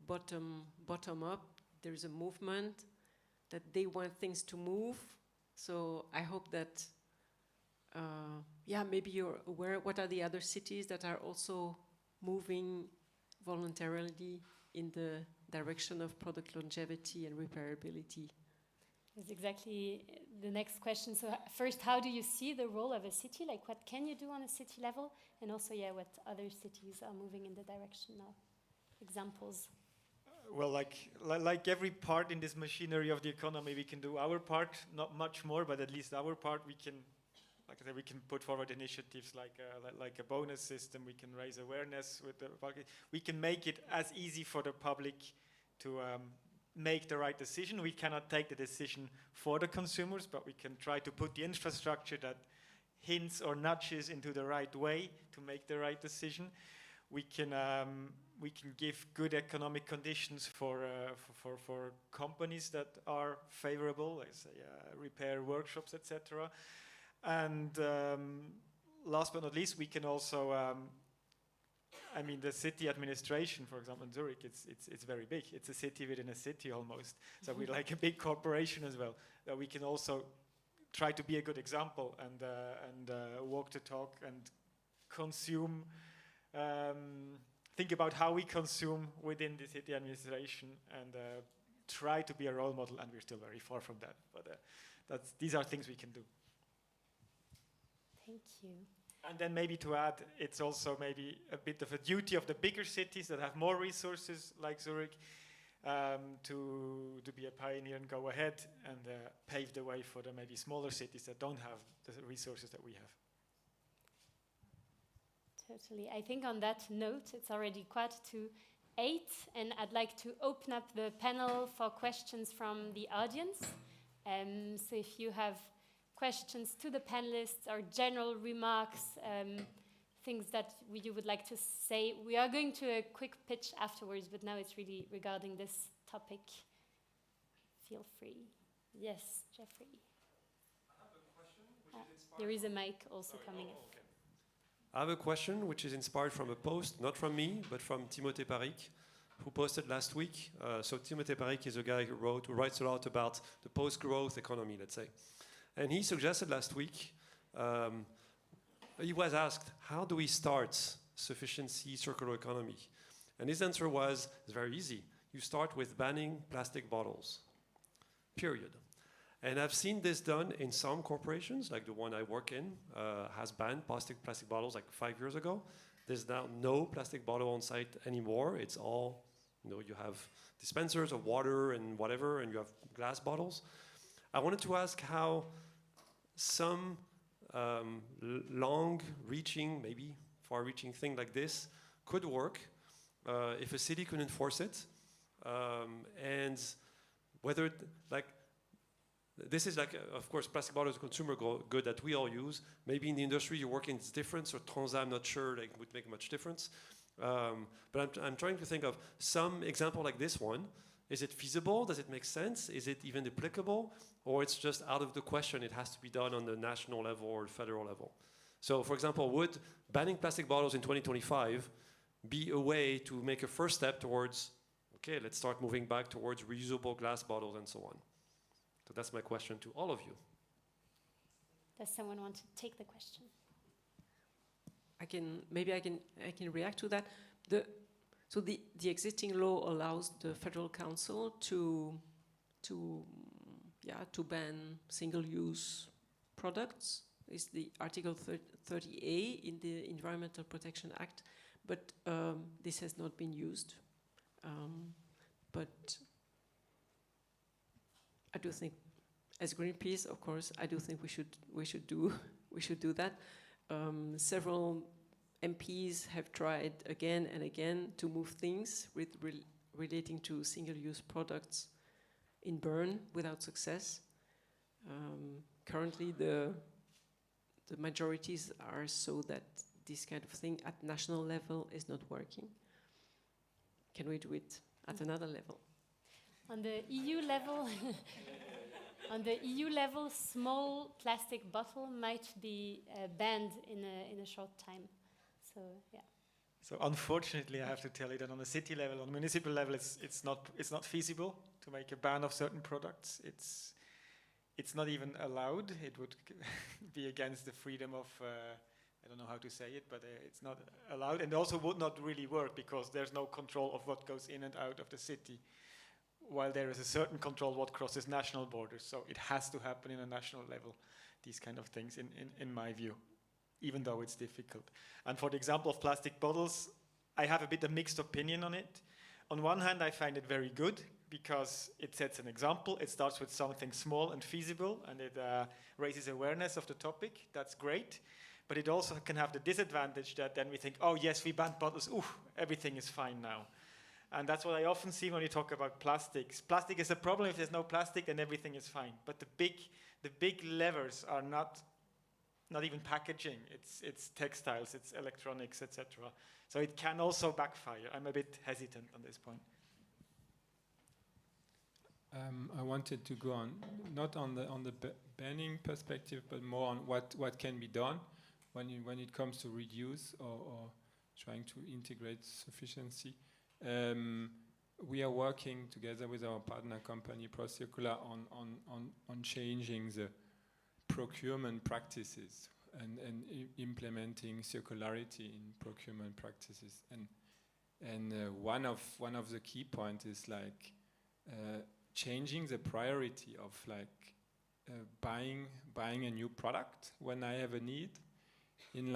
Speaker 4: bottom up. There is a movement that they want things to move. So I hope that, maybe you're aware what are the other cities that are also moving voluntarily in the direction of product longevity and repairability.
Speaker 1: That's exactly the next question. So first, how do you see the role of a city? Like, what can you do on a city level? And also, what other cities are moving in the direction of? Examples.
Speaker 5: Well, like every part in this machinery of the economy, we can do our part, not much more, but at least our part. We can, like I said, we can put forward initiatives like a bonus system. We can raise awareness with the public. We can make it as easy for the public to make the right decision. We cannot take the decision for the consumers, but we can try to put the infrastructure that hints or nudges into the right way to make the right decision. We can give good economic conditions for companies that are favorable, like say repair workshops, etc. And last but not least, we can also, the city administration, for example, in Zurich, it's very big. It's a city within a city almost. So we're like a big corporation as well. We can also try to be a good example and walk the talk and consume. Think about how we consume within the city administration and try to be a role model, and we're still very far from that. But these are things we can do.
Speaker 1: Thank you.
Speaker 5: And then maybe to add, it's also maybe a bit of a duty of the bigger cities that have more resources, like Zurich, to be a pioneer and go ahead and pave the way for the maybe smaller cities that don't have the resources that we have.
Speaker 1: Totally. I think on that note, it's already 7:45, and I'd like to open up the panel for questions from the audience. So if you have questions to the panelists or general remarks, things that you would like to say, we are going to a quick pitch afterwards, but now it's really regarding this topic. Feel free. Yes, Jeffrey.
Speaker 8: I have a question which is inspired.
Speaker 1: There is a mic also coming in.
Speaker 8: Okay. I have a question which is inspired from a post, not from me, but from Timothée Paric, who posted last week. So Timothée Paric is a guy who writes a lot about the post-growth economy, let's say. And he suggested last week he was asked, how do we start sufficiency circular economy? And his answer was, it's very easy. You start with banning plastic bottles, period. And I've seen this done in some corporations, like the one I work in, has banned plastic bottles like 5 years ago. There's now no plastic bottle on site anymore. It's all, you have dispensers of water and whatever, and you have glass bottles. I wanted to ask how some long-reaching, maybe far-reaching thing like this could work if a city could enforce it, and whether, this is of course, plastic bottle is a consumer good that we all use. Maybe in the industry you're working, it's different, so Transat, I'm not sure would make much difference. But I'm trying to think of some example like this one. Is it feasible? Does it make sense? Is it even applicable? Or it's just out of the question, it has to be done on the national level or federal level? So, for example, would banning plastic bottles in 2025 be a way to make a first step towards, okay, let's start moving back towards reusable glass bottles and so on? So that's my question to all of you.
Speaker 1: Does someone want to take the question?
Speaker 4: I can react to that. So the existing law allows the Federal Council to ban single-use products. Is the Article 30A in the Environmental Protection Act, but this has not been used. But I do think, as Greenpeace, of course, I do think we should do that. Several MPs have tried again and again to move things relating to single-use products in Bern without success. Currently, the majorities are so that this kind of thing at national level is not working. Can we do it at another level?
Speaker 1: On the EU level, small plastic bottle might be banned in a short time. So yeah.
Speaker 5: So unfortunately, I have to tell you that on the city level, on municipal level, it's not feasible to make a ban of certain products. It's not even allowed. It would be against the freedom of, I don't know how to say it, but it's not allowed, and also would not really work because there's no control of what goes in and out of the city, while there is a certain control what crosses national borders. So it has to happen in a national level, these kind of things, in my view, even though it's difficult. And for the example of plastic bottles, I have a bit of mixed opinion on it. On one hand, I find it very good because it sets an example. It starts with something small and feasible, and it raises awareness of the topic. That's great. But it also can have the disadvantage that then we think, oh yes, we banned bottles, ooh, everything is fine now. And that's what I often see when we talk about plastics. Plastic is a problem. If there's no plastic, then everything is fine. But the big levers are not even packaging. It's textiles, it's electronics, etc. So it can also backfire. I'm a bit hesitant on this point.
Speaker 7: I wanted to go on, not on the banning perspective, but more on what can be done when it comes to reduce or trying to integrate sufficiency. We are working together with our partner company ProCircular on changing the procurement practices and implementing circularity in procurement practices. And one of the key points is changing the priority of buying a new product when I have a need, in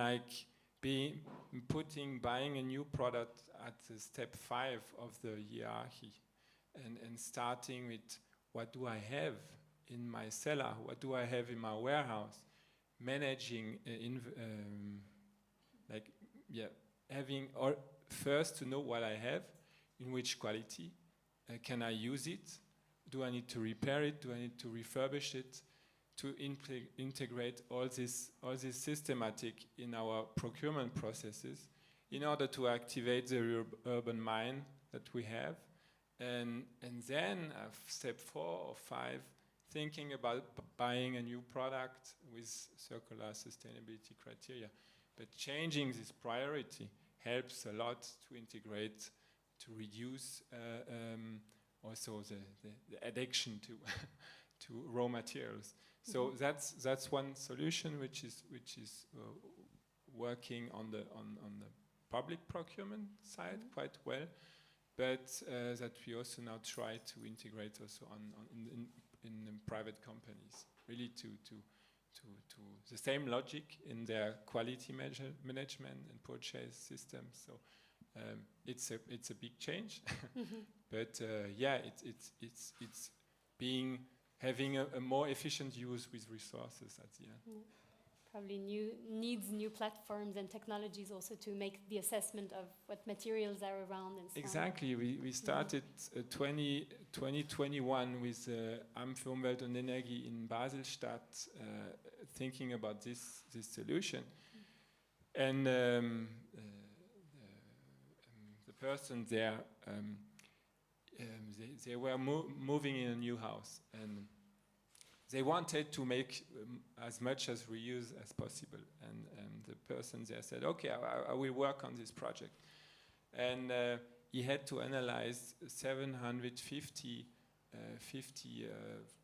Speaker 7: buying a new product at the step 5 of the hierarchy, and starting with what do I have in my cellar, what do I have in my warehouse, managing having first to know what I have, in which quality, can I use it, do I need to repair it, do I need to refurbish it, to integrate all this systematic in our procurement processes in order to activate the urban mind that we have, and then step 4 or 5, thinking about buying a new product with circular sustainability criteria. But changing this priority helps a lot to integrate, to reduce also the addiction to raw materials. So that's one solution which is working on the public procurement side quite well, but that we also now try to integrate also in private companies, really to the same logic in their quality management and purchase systems. So it's a big change, but yeah, it's having a more efficient use with resources at the end.
Speaker 1: Probably needs new platforms and technologies also to make the assessment of what materials are around and so
Speaker 7: Exactly. We started 2021 with Amt für Umwelt und Energie in Baselstadt thinking about this solution. And the person there, they were moving in a new house, and they wanted to make as much as reuse as possible. And the person there said, okay, I will work on this project. And he had to analyze 750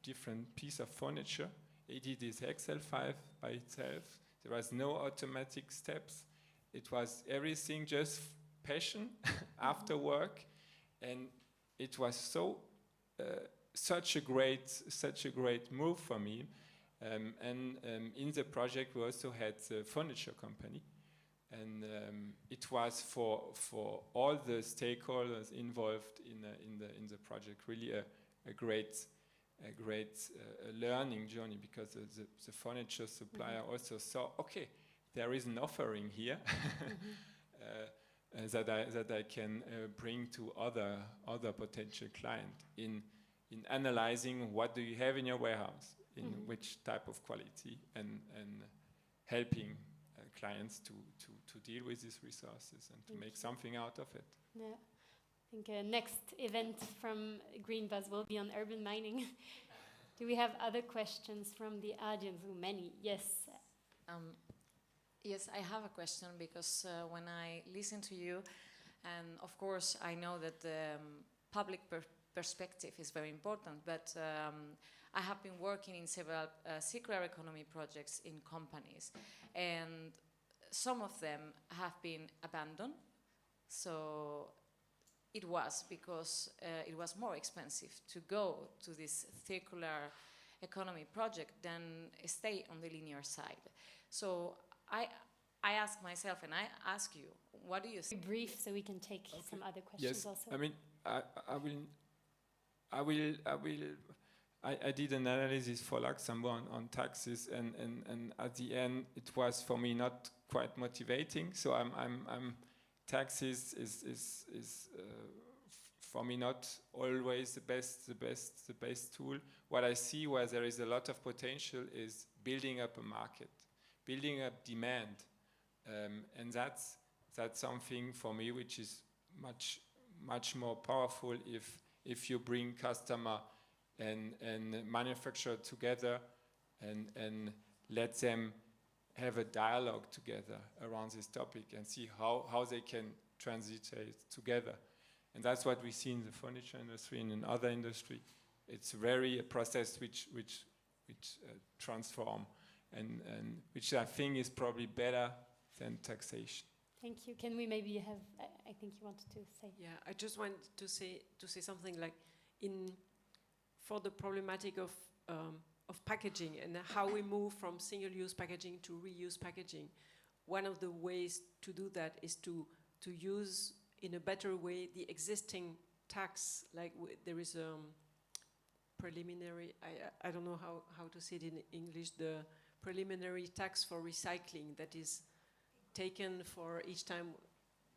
Speaker 7: different pieces of furniture. He did this Excel file by itself. There was no automatic steps. It was everything just passion after work. And it was such a great move for me. In the project we also had the furniture company, and it was for all the stakeholders involved in the project really a great learning journey, because the furniture supplier also saw, okay, there is an offering here that I can bring to other potential clients in analyzing what do you have in your warehouse, in which type of quality, and helping clients to deal with these resources and to make something out of it.
Speaker 1: Yeah. I think next event from Green Buzz will be on urban mining. Do we have other questions from the audience? Oh, many. Yes.
Speaker 9: Yes, I have a question, because when I listen to you, and of course I know that the public perspective is very important, but I have been working in several circular economy projects in companies, and some of them have been abandoned. So it was because it was more expensive to go to this circular economy project than stay on the linear side. So I ask myself, and I ask you, what do you think?
Speaker 1: Brief, so we can take some other questions also.
Speaker 7: I mean, I did an analysis for Luxembourg on taxes, and at the end it was for me not quite motivating. So taxes is for me not always the best tool. What I see where there is a lot of potential is building up a market, building up demand, and that's something for me which is much more powerful if you bring customer and manufacturer together and let them have a dialogue together around this topic and see how they can transitate together. And that's what we see in the furniture industry and in other industry. It's very a process which transform and which I think is probably better than taxation.
Speaker 1: Thank you. Can we maybe have? I think you wanted to say.
Speaker 4: Yeah, I just want to say something like for the problematic of packaging and how we move from single-use packaging to reuse packaging. One of the ways to do that is to use in a better way the existing tax. Like there is a preliminary. I don't know how to say it in English. The preliminary tax for recycling that is taken for each time,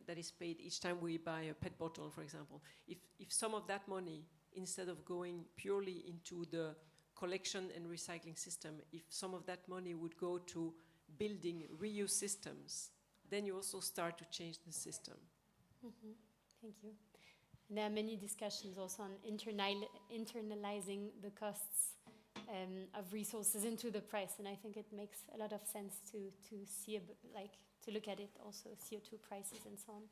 Speaker 4: that is paid each time we buy a PET bottle, for example. If some of that money, instead of going purely into the collection and recycling system, if some of that money would go to building reuse systems, then you also start to change the system.
Speaker 1: Thank you. And there are many discussions also on internalizing the costs of resources into the price, and I think it makes a lot of sense to see to look at it also, CO2 prices and so on.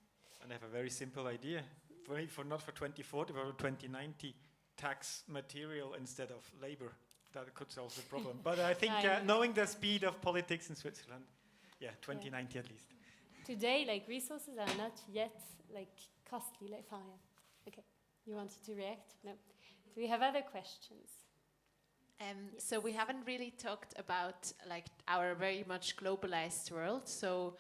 Speaker 5: And I have a very simple idea. Not for 2040, but for 2090, tax material instead of labor. That could solve the problem. But I think knowing the speed of politics in Switzerland, Yeah, 2090 at least.
Speaker 1: Today, like resources are not yet like costly. Like, okay, you wanted to react? No. Do we have other questions?
Speaker 10: So we haven't really talked about like our very much globalized world. So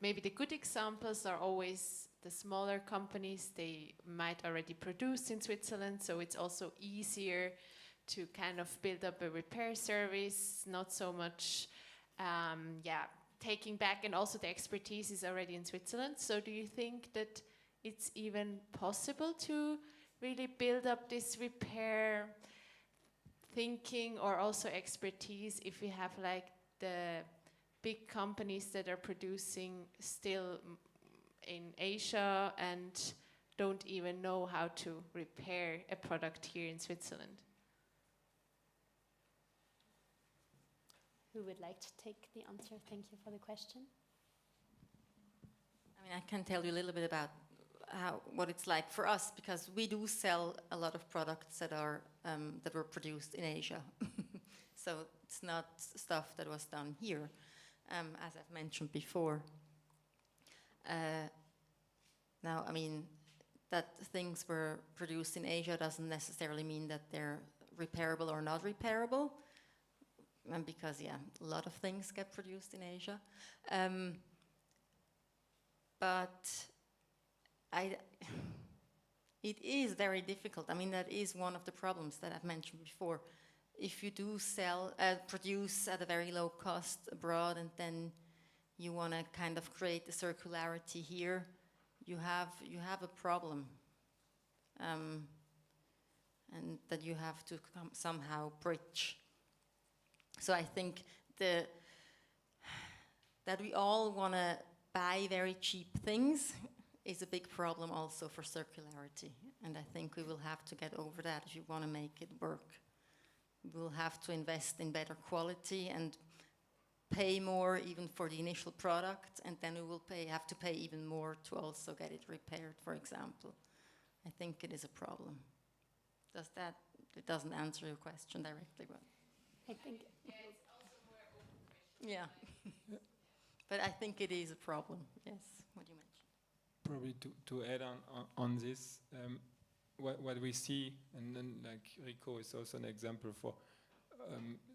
Speaker 10: maybe the good examples are always the smaller companies. They might already produce in Switzerland, so it's also easier to kind of build up a repair service. Not so much, taking back, and also the expertise is already in Switzerland. So do you think that it's even possible to really build up this repair thinking or also expertise if we have like the big companies that are producing still in Asia and don't even know how to repair a product here in Switzerland?
Speaker 1: Who would like to take the answer? Thank you for the question.
Speaker 6: I mean, I can tell you a little bit about what it's like for us, because we do sell a lot of products that were produced in Asia. So it's not stuff that was done here, as I've mentioned before. Now, I mean, that things were produced in Asia doesn't necessarily mean that they're repairable or not repairable, because, yeah, a lot of things get produced in Asia. But it is very difficult. I mean, that is one of the problems that I've mentioned before. If you do produce at a very low cost abroad, and then you want to kind of create the circularity here, you have a problem, and that you have to somehow bridge. So I think that we all want to buy very cheap things is a big problem also for circularity. And I think we will have to get over that if you want to make it work. We'll have to invest in better quality and pay more even for the initial product, and then we will have to pay even more to also get it repaired, for example. I think it is a problem. It doesn't answer your question directly, but
Speaker 1: I think.
Speaker 10: Yeah, it's also more open question.
Speaker 6: Yeah. But I think it is a problem, yes, what you mentioned.
Speaker 7: Probably to add on this, what we see, and then like Rico is also an example for,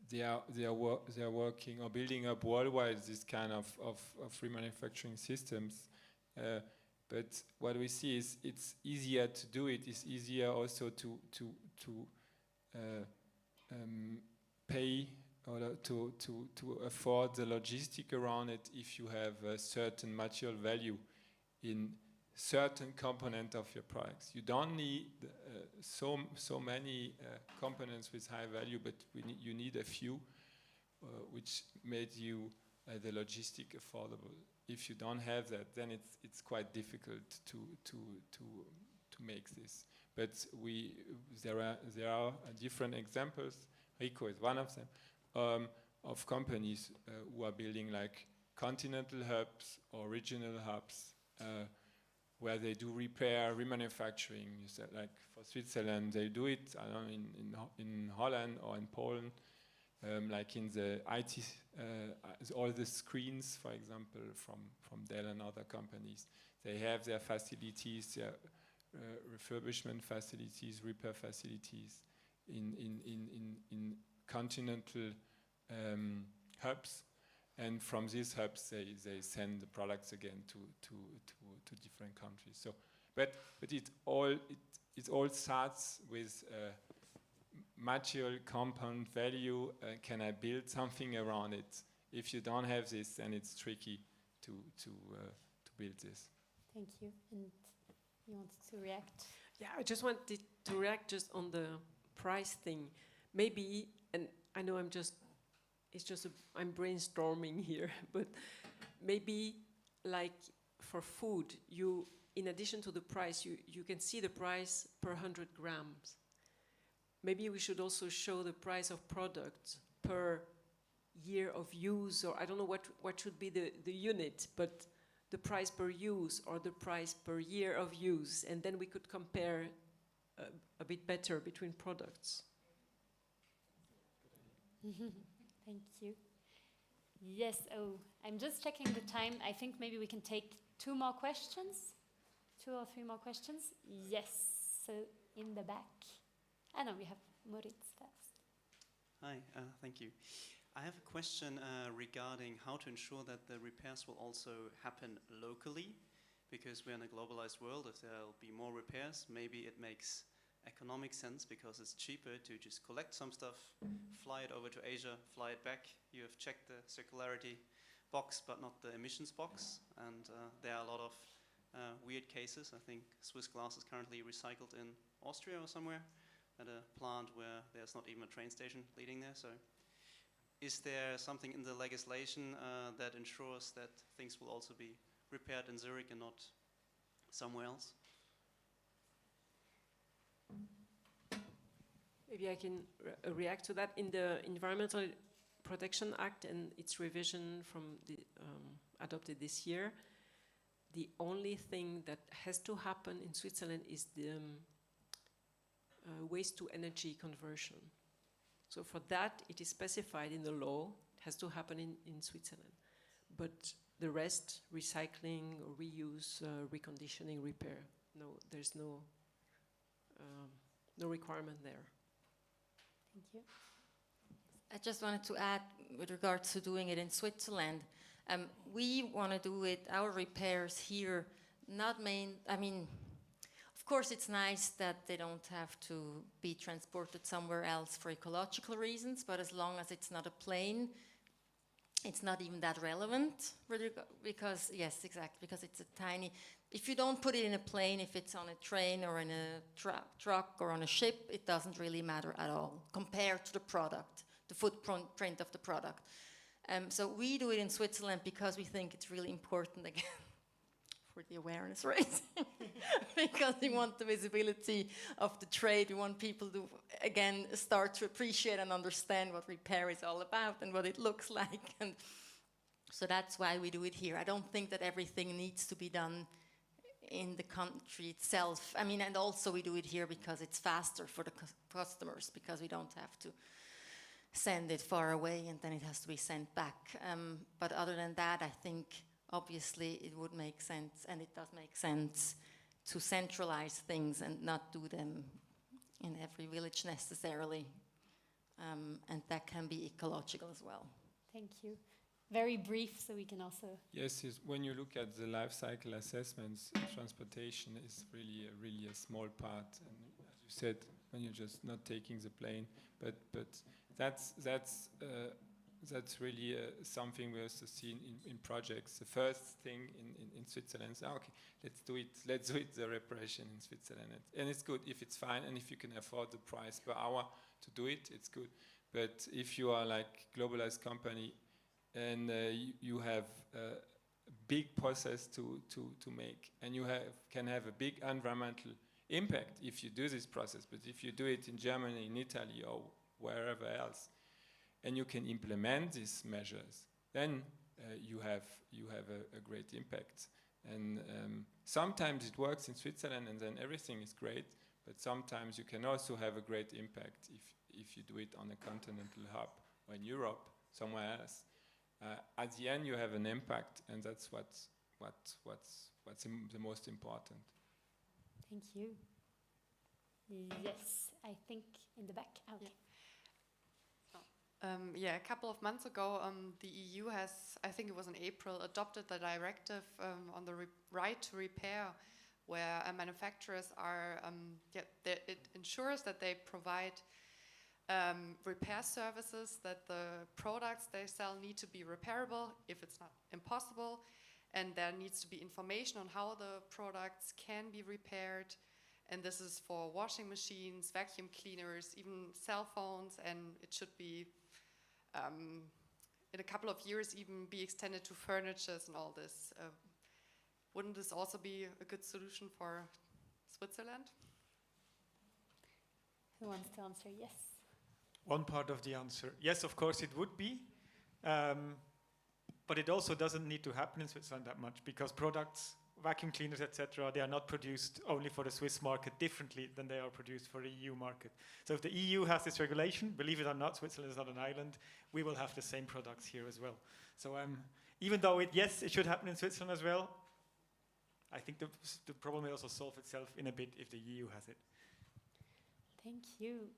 Speaker 7: they are working or building up worldwide this kind of remanufacturing systems. But what we see is it's easier to do it. It's easier also to pay or to afford the logistic around it if you have a certain material value in certain component of your products. You don't need so many components with high value, but you need a few which made you the logistic affordable. If you don't have that, then it's quite difficult to make this. But there are different examples. Rico is one of them, of companies who are building like continental hubs or regional hubs where they do repair, remanufacturing. You said like for Switzerland, they do it, I don't know, in Holland or in Poland, like in the IT, all the screens, for example, from Dell and other companies. They have their facilities, their refurbishment facilities, repair facilities in continental hubs. And from these hubs, they send the products again to different countries. So, but it all starts with material compound value. Can I build something around it? If you don't have this, then it's tricky to build this.
Speaker 1: Thank you. And you wanted to react?
Speaker 4: Yeah, I just wanted to react just on the price thing. Maybe, and I know I'm brainstorming here, but maybe like for food, in addition to the price, you can see the price per 100 grams. Maybe we should also show the price of products per year of use, or I don't know what should be the unit, but the price per use or the price per year of use, and then we could compare a bit better between products.
Speaker 1: Thank you. Yes, oh, I'm just checking the time. I think maybe we can take 2 more questions. 2 or 3 more questions. Yes, so in the back. No, we have Moritz first.
Speaker 11: Hi, thank you. I have a question regarding how to ensure that the repairs will also happen locally, because we're in a globalized world. If there'll be more repairs, maybe it makes economic sense because it's cheaper to just collect some stuff, fly it over to Asia, fly it back. You have checked the circularity box, but not the emissions box. And there are a lot of weird cases. I think Swiss glass is currently recycled in Austria or somewhere at a plant where there's not even a train station leading there. So is there something in the legislation that ensures that things will also be repaired in Zurich and not somewhere else?
Speaker 4: Maybe I can react to that. In the Environmental Protection Act and its revision from the adopted this year, the only thing that has to happen in Switzerland is the waste to energy conversion. So for that, it is specified in the law. It has to happen in Switzerland. But the rest, recycling, reuse, reconditioning, repair, no, there's no requirement there.
Speaker 1: Thank you.
Speaker 6: I just wanted to add with regards to doing it in Switzerland. We want to do it, our repairs here, of course it's nice that they don't have to be transported somewhere else for ecological reasons, but as long as it's not a plane, it's not even that relevant, because, yes, exactly, because it's a tiny, if you don't put it in a plane, if it's on a train or in a truck or on a ship, it doesn't really matter at all compared to the product, the footprint of the product. So we do it in Switzerland because we think it's really important, again, for the awareness raising, because we want the visibility of the trade. We want people to, again, start to appreciate and understand what repair is all about and what it looks like. And so that's why we do it here. I don't think that everything needs to be done in the country itself. And also we do it here because it's faster for the customers, because we don't have to send it far away and then it has to be sent back. But other than that, I think obviously it would make sense, and it does make sense, to centralize things and not do them in every village necessarily. And that can be ecological as well.
Speaker 1: Thank you. Very brief, so we can also...
Speaker 7: Yes, when you look at the life cycle assessments, transportation is really a small part. And as you said, when you're just not taking the plane, but that's really something we also see in projects. The first thing in Switzerland is, okay, let's do it, the reparation in Switzerland. And it's good if it's fine, and if you can afford the price per hour to do it, it's good. But if you are like globalized company and you have a big process to make, and you can have a big environmental impact if you do this process, but if you do it in Germany, in Italy, or wherever else, and you can implement these measures, then you have a great impact. And sometimes it works in Switzerland and then everything is great, but sometimes you can also have a great impact if you do it on a continental hub or in Europe, somewhere else. At the end you have an impact, and that's what's the most important.
Speaker 1: Thank you. Yes, I think in the back. Okay.
Speaker 12: Yeah. A couple of months ago, the EU has, I think it was in April, adopted the directive on the right to repair, where manufacturers are, it ensures that they provide repair services, that the products they sell need to be repairable if it's not impossible, and there needs to be information on how the products can be repaired. And this is for washing machines, vacuum cleaners, even cell phones, and it should be, in a couple of years, even be extended to furnitures and all this. Wouldn't this also be a good solution for Switzerland?
Speaker 1: Who wants to answer? Yes.
Speaker 5: One part of the answer. Yes, of course it would be. But it also doesn't need to happen in Switzerland that much, because products vacuum cleaners, etc., they are not produced only for the Swiss market differently than they are produced for the EU market. So if the EU has this regulation, believe it or not, Switzerland is not an island, we will have the same products here as well. So even though yes, it should happen in Switzerland as well, I think the problem will also solve itself in a bit if the EU has it.
Speaker 1: Thank you.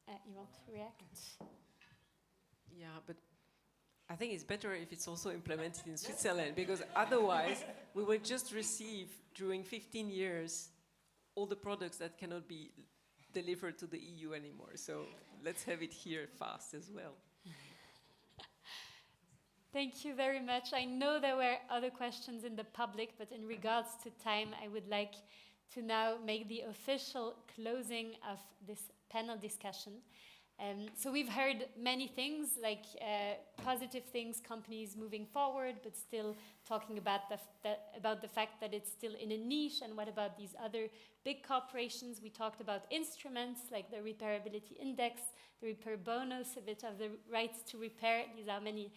Speaker 1: You want to react?
Speaker 4: Yeah, but I think it's better if it's also implemented in Switzerland, because otherwise we will just receive during 15 years all the products that cannot be delivered to the EU anymore. So let's have it here fast as well.
Speaker 1: Thank you very much. I know there were other questions in the public, but in regards to time, I would like to now make the official closing of this panel discussion. So we've heard many things, like positive things, companies moving forward, but still talking about the fact that it's still in a niche, and what about these other big corporations? We talked about instruments like the repairability index, the repair bonus, a bit of the rights to repair. These are many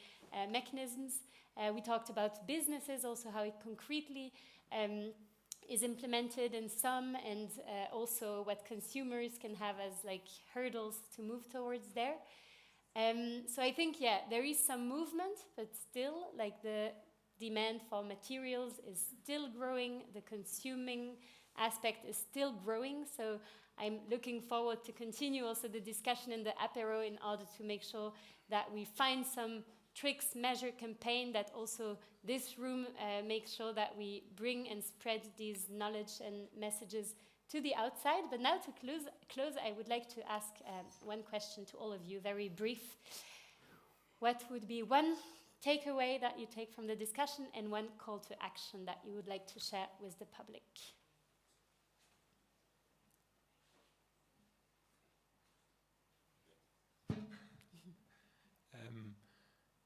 Speaker 1: mechanisms. We talked about businesses, also how it concretely is implemented in some, and also what consumers can have as like hurdles to move towards there. So I think, yeah, there is some movement, but still, like, the demand for materials is still growing, the consuming aspect is still growing, so I'm looking forward to continue also the discussion in the apéro in order to make sure that we find some tricks, measure campaign, that also this room makes sure that we bring and spread these knowledge and messages to the outside. But now to close, I would like to ask one question to all of you, very brief. What would be one takeaway that you take from the discussion, and one call to action that you would like to share with the public?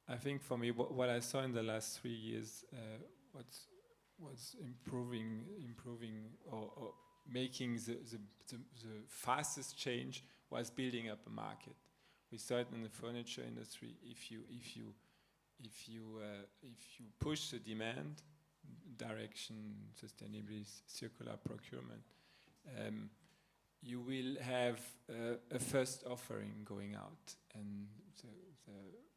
Speaker 7: I think for me, what I saw in the last 3 years, what was improving or making the fastest change was building up a market. We saw it in the furniture industry. If you push the demand direction, sustainability, circular procurement, you will have a first offering going out, and the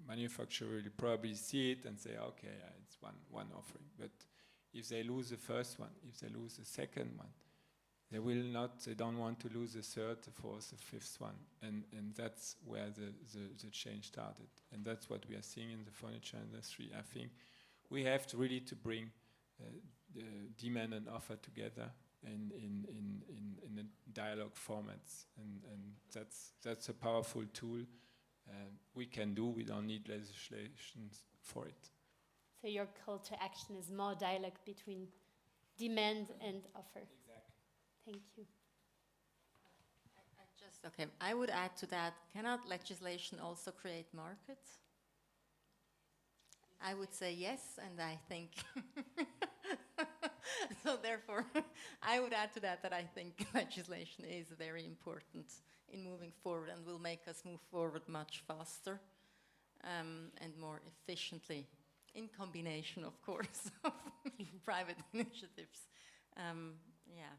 Speaker 7: manufacturer will probably see it and say, okay, it's one offering. But if they lose the first one, if they lose the second one, they don't want to lose the third, the fourth, the fifth one. And that's where the change started. And that's what we are seeing in the furniture industry. I think we have to really bring the demand and offer together in the dialogue formats. And that's a powerful tool. We don't need legislations for it.
Speaker 1: So your call to action is more dialogue between demand and offer.
Speaker 7: Exactly.
Speaker 1: Thank you.
Speaker 6: I would add to that, cannot legislation also create markets? I would say yes, and I think so therefore I would add to that I think legislation is very important in moving forward, and will make us move forward much faster and more efficiently, in combination, of course, of private initiatives. Yeah.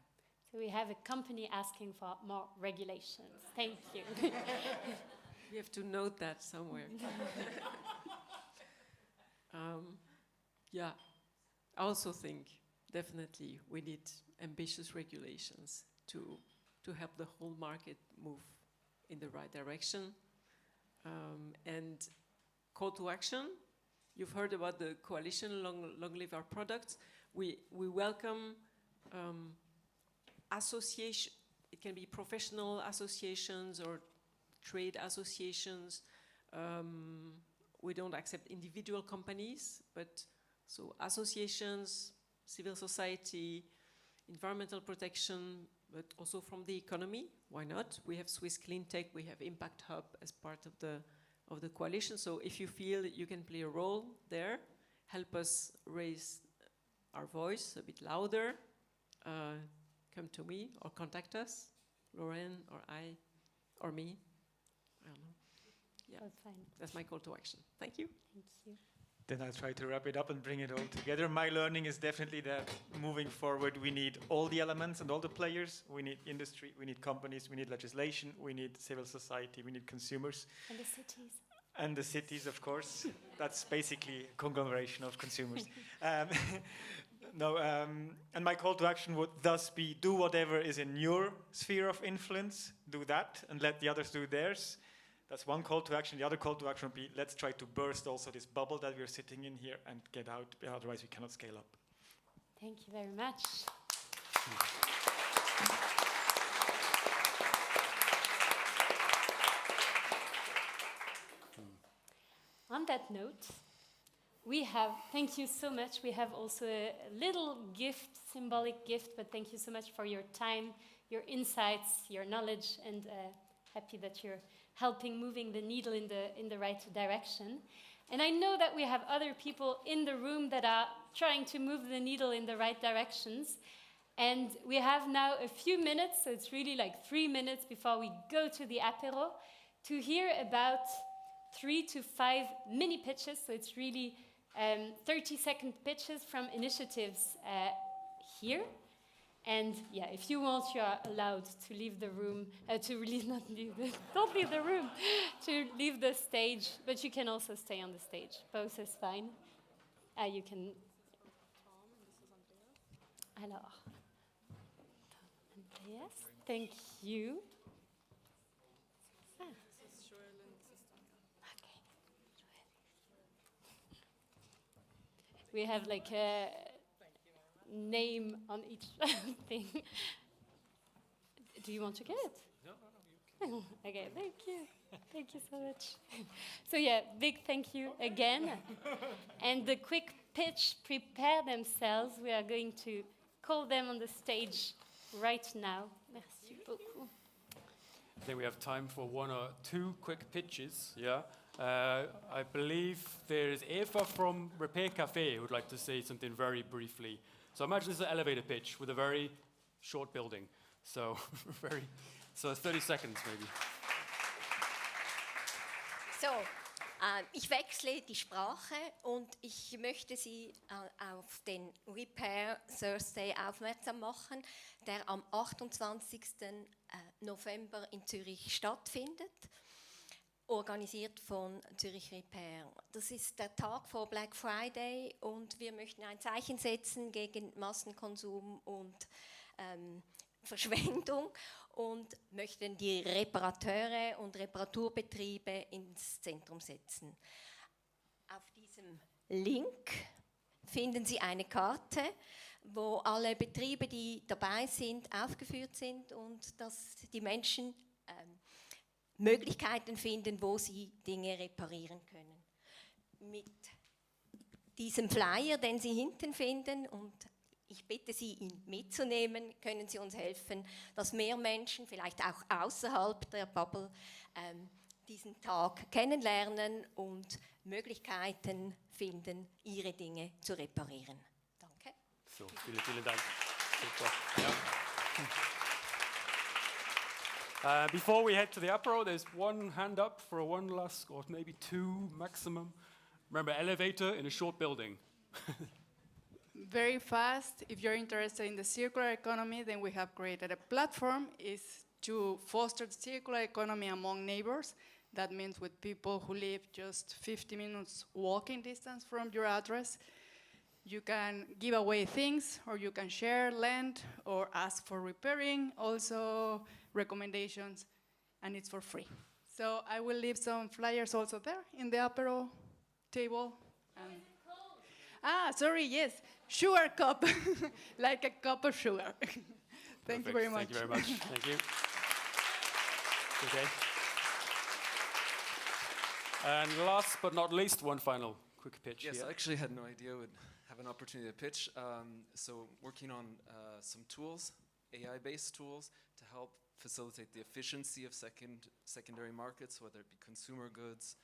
Speaker 1: So we have a company asking for more regulations. Thank you.
Speaker 4: We have to note that somewhere. Yeah, I also think definitely we need ambitious regulations to help the whole market move in the right direction. And call to action, you've heard about the coalition Long Live Our Products. We welcome association. It can be professional associations or trade associations. We don't accept individual companies, but so associations, civil society, environmental protection, but also from the economy. Why not? We have Swiss Clean Tech, we have Impact Hub as part of the coalition. So if you feel you can play a role there, help us raise our voice a bit louder. Come to me or contact us, Lorraine or I or me. I don't know. Yeah,
Speaker 1: That's fine.
Speaker 4: that's my call to action. Thank you.
Speaker 1: Thank you.
Speaker 5: Then I'll try to wrap it up and bring it all together. My learning is definitely that moving forward, we need all the elements and all the players. We need industry, we need companies, we need legislation, we need civil society, we need consumers.
Speaker 1: And the cities.
Speaker 5: And the cities, of course. That's basically a conglomeration of consumers. And my call to action would thus be, do whatever is in your sphere of influence, do that, and let the others do theirs. That's one call to action. The other call to action would be, let's try to burst also this bubble that we're sitting in here and get out, otherwise we cannot scale up.
Speaker 1: Thank you very much. On that note, thank you so much. We have also a little gift, symbolic gift, but thank you so much for your time, your insights, your knowledge, and happy that you're helping moving the needle in the right direction. And I know that we have other people in the room that are trying to move the needle in the right directions. And we have now a few minutes, so it's really like 3 minutes before we go to the apéro, to hear about 3 to 5 mini pitches. So it's really 30-second pitches from initiatives here. And yeah, if you want, you are allowed to leave the room, don't leave the room, to leave the stage, but you can also stay on the stage. Both is fine. You can. Alors, Andreas, thank you. Ah. Okay. We have like a name on each thing. Do you want to get it? No. Okay, thank you. Thank you so much. So yeah, big thank you again. And the quick pitch, prepare themselves. We are going to call them on the stage right now. Merci beaucoup.
Speaker 2: I think we have time for 1 or 2 quick pitches, yeah. I believe there's Eva from Repair Cafe who would like to say something very briefly. So imagine this is an elevator pitch with a very short building. So, 30 seconds maybe.
Speaker 13: So, ich wechsle die Sprache und ich möchte Sie auf den Repair Thursday aufmerksam machen, der am 28. November in Zürich stattfindet, organisiert von Zürich Repair. Das ist der Tag vor Black Friday und wir möchten ein Zeichen setzen gegen Massenkonsum und Verschwendung und möchten die Reparateure und Reparaturbetriebe ins Zentrum setzen. Auf diesem Link finden Sie eine Karte, wo alle Betriebe, die dabei sind, aufgeführt sind und dass die Menschen Möglichkeiten finden, wo sie Dinge reparieren können. Mit diesem Flyer, den Sie hinten finden, und ich bitte Sie, ihn mitzunehmen, können Sie uns helfen, dass mehr Menschen, vielleicht auch außerhalb der Bubble, diesen Tag kennenlernen und Möglichkeiten finden, ihre Dinge zu reparieren. Danke.
Speaker 2: So, vielen Dank. Super. Ja. Before we head to the apéro, there's one hand up for one last, or maybe 2 maximum. Remember, elevator in a short building.
Speaker 14: Very fast, if you're interested in the circular economy, then we have created a platform is to foster the circular economy among neighbors. That means with people who live just 50 minutes walking distance from your address. You can give away things, or you can share land, or ask for repairing, also recommendations, and it's for free. So I will leave some flyers also there in the apéro table. Sorry, yes, sugar cup, like a cup of sugar. Thank you very much.
Speaker 2: Thank you very much. Thank you. Okay. And last but not least, one final quick pitch.
Speaker 15: Yes,
Speaker 2: here.
Speaker 15: I actually had no idea I would have an opportunity to pitch. So working on some tools, AI-based tools, to help facilitate the efficiency of secondary markets, whether it be consumer goods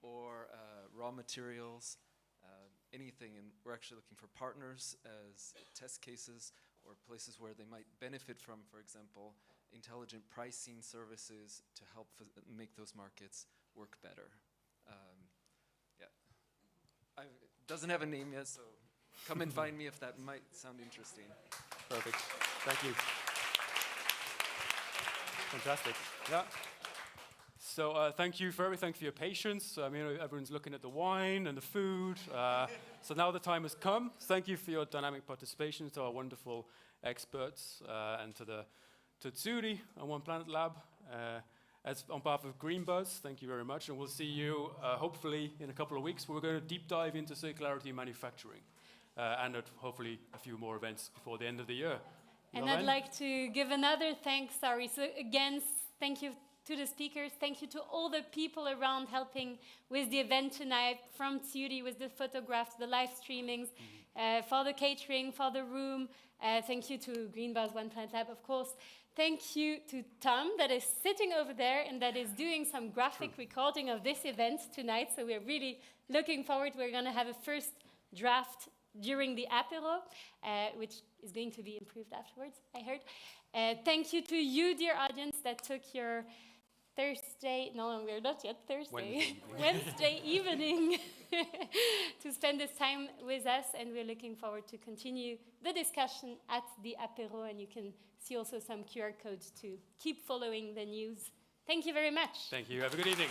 Speaker 15: or raw materials, anything. And we're actually looking for partners as test cases or places where they might benefit from, for example, intelligent pricing services to help make those markets work better. doesn't have a name yet, so come and find me if that might sound interesting.
Speaker 2: Perfect. Thank you. Fantastic. Yeah. So thank you for everything, for your patience. I mean, everyone's looking at the wine and the food. So now the time has come. Thank you for your dynamic participation, to our wonderful experts, and to Tsüri and One Planet Lab. As on behalf of Green Buzz, thank you very much, and we'll see you hopefully in a couple of weeks. We're going to deep dive into circularity in manufacturing, and at hopefully a few more events before the end of the year.
Speaker 1: And I'd like to give another thanks, sorry. So again, thank you to the speakers. Thank you to all the people around helping with the event tonight, from Tsüri with the photographs, the live streamings, for the catering, for the room. Thank you to Green Buzz, One Planet Lab, of course. Thank you to Tom, that is sitting over there and that is doing some graphic recording of this event tonight. So we're really looking forward. We're going to have a first draft during the apéro, which is going to be improved afterwards, I heard. Thank you to you, dear audience, that took your Thursday, no, we're not yet Thursday, Wednesday evening to spend this time with us, and we're looking forward to continue the discussion at the apéro, and you can see also some QR codes to keep following the news. Thank you very much.
Speaker 2: Thank you. Have a good evening.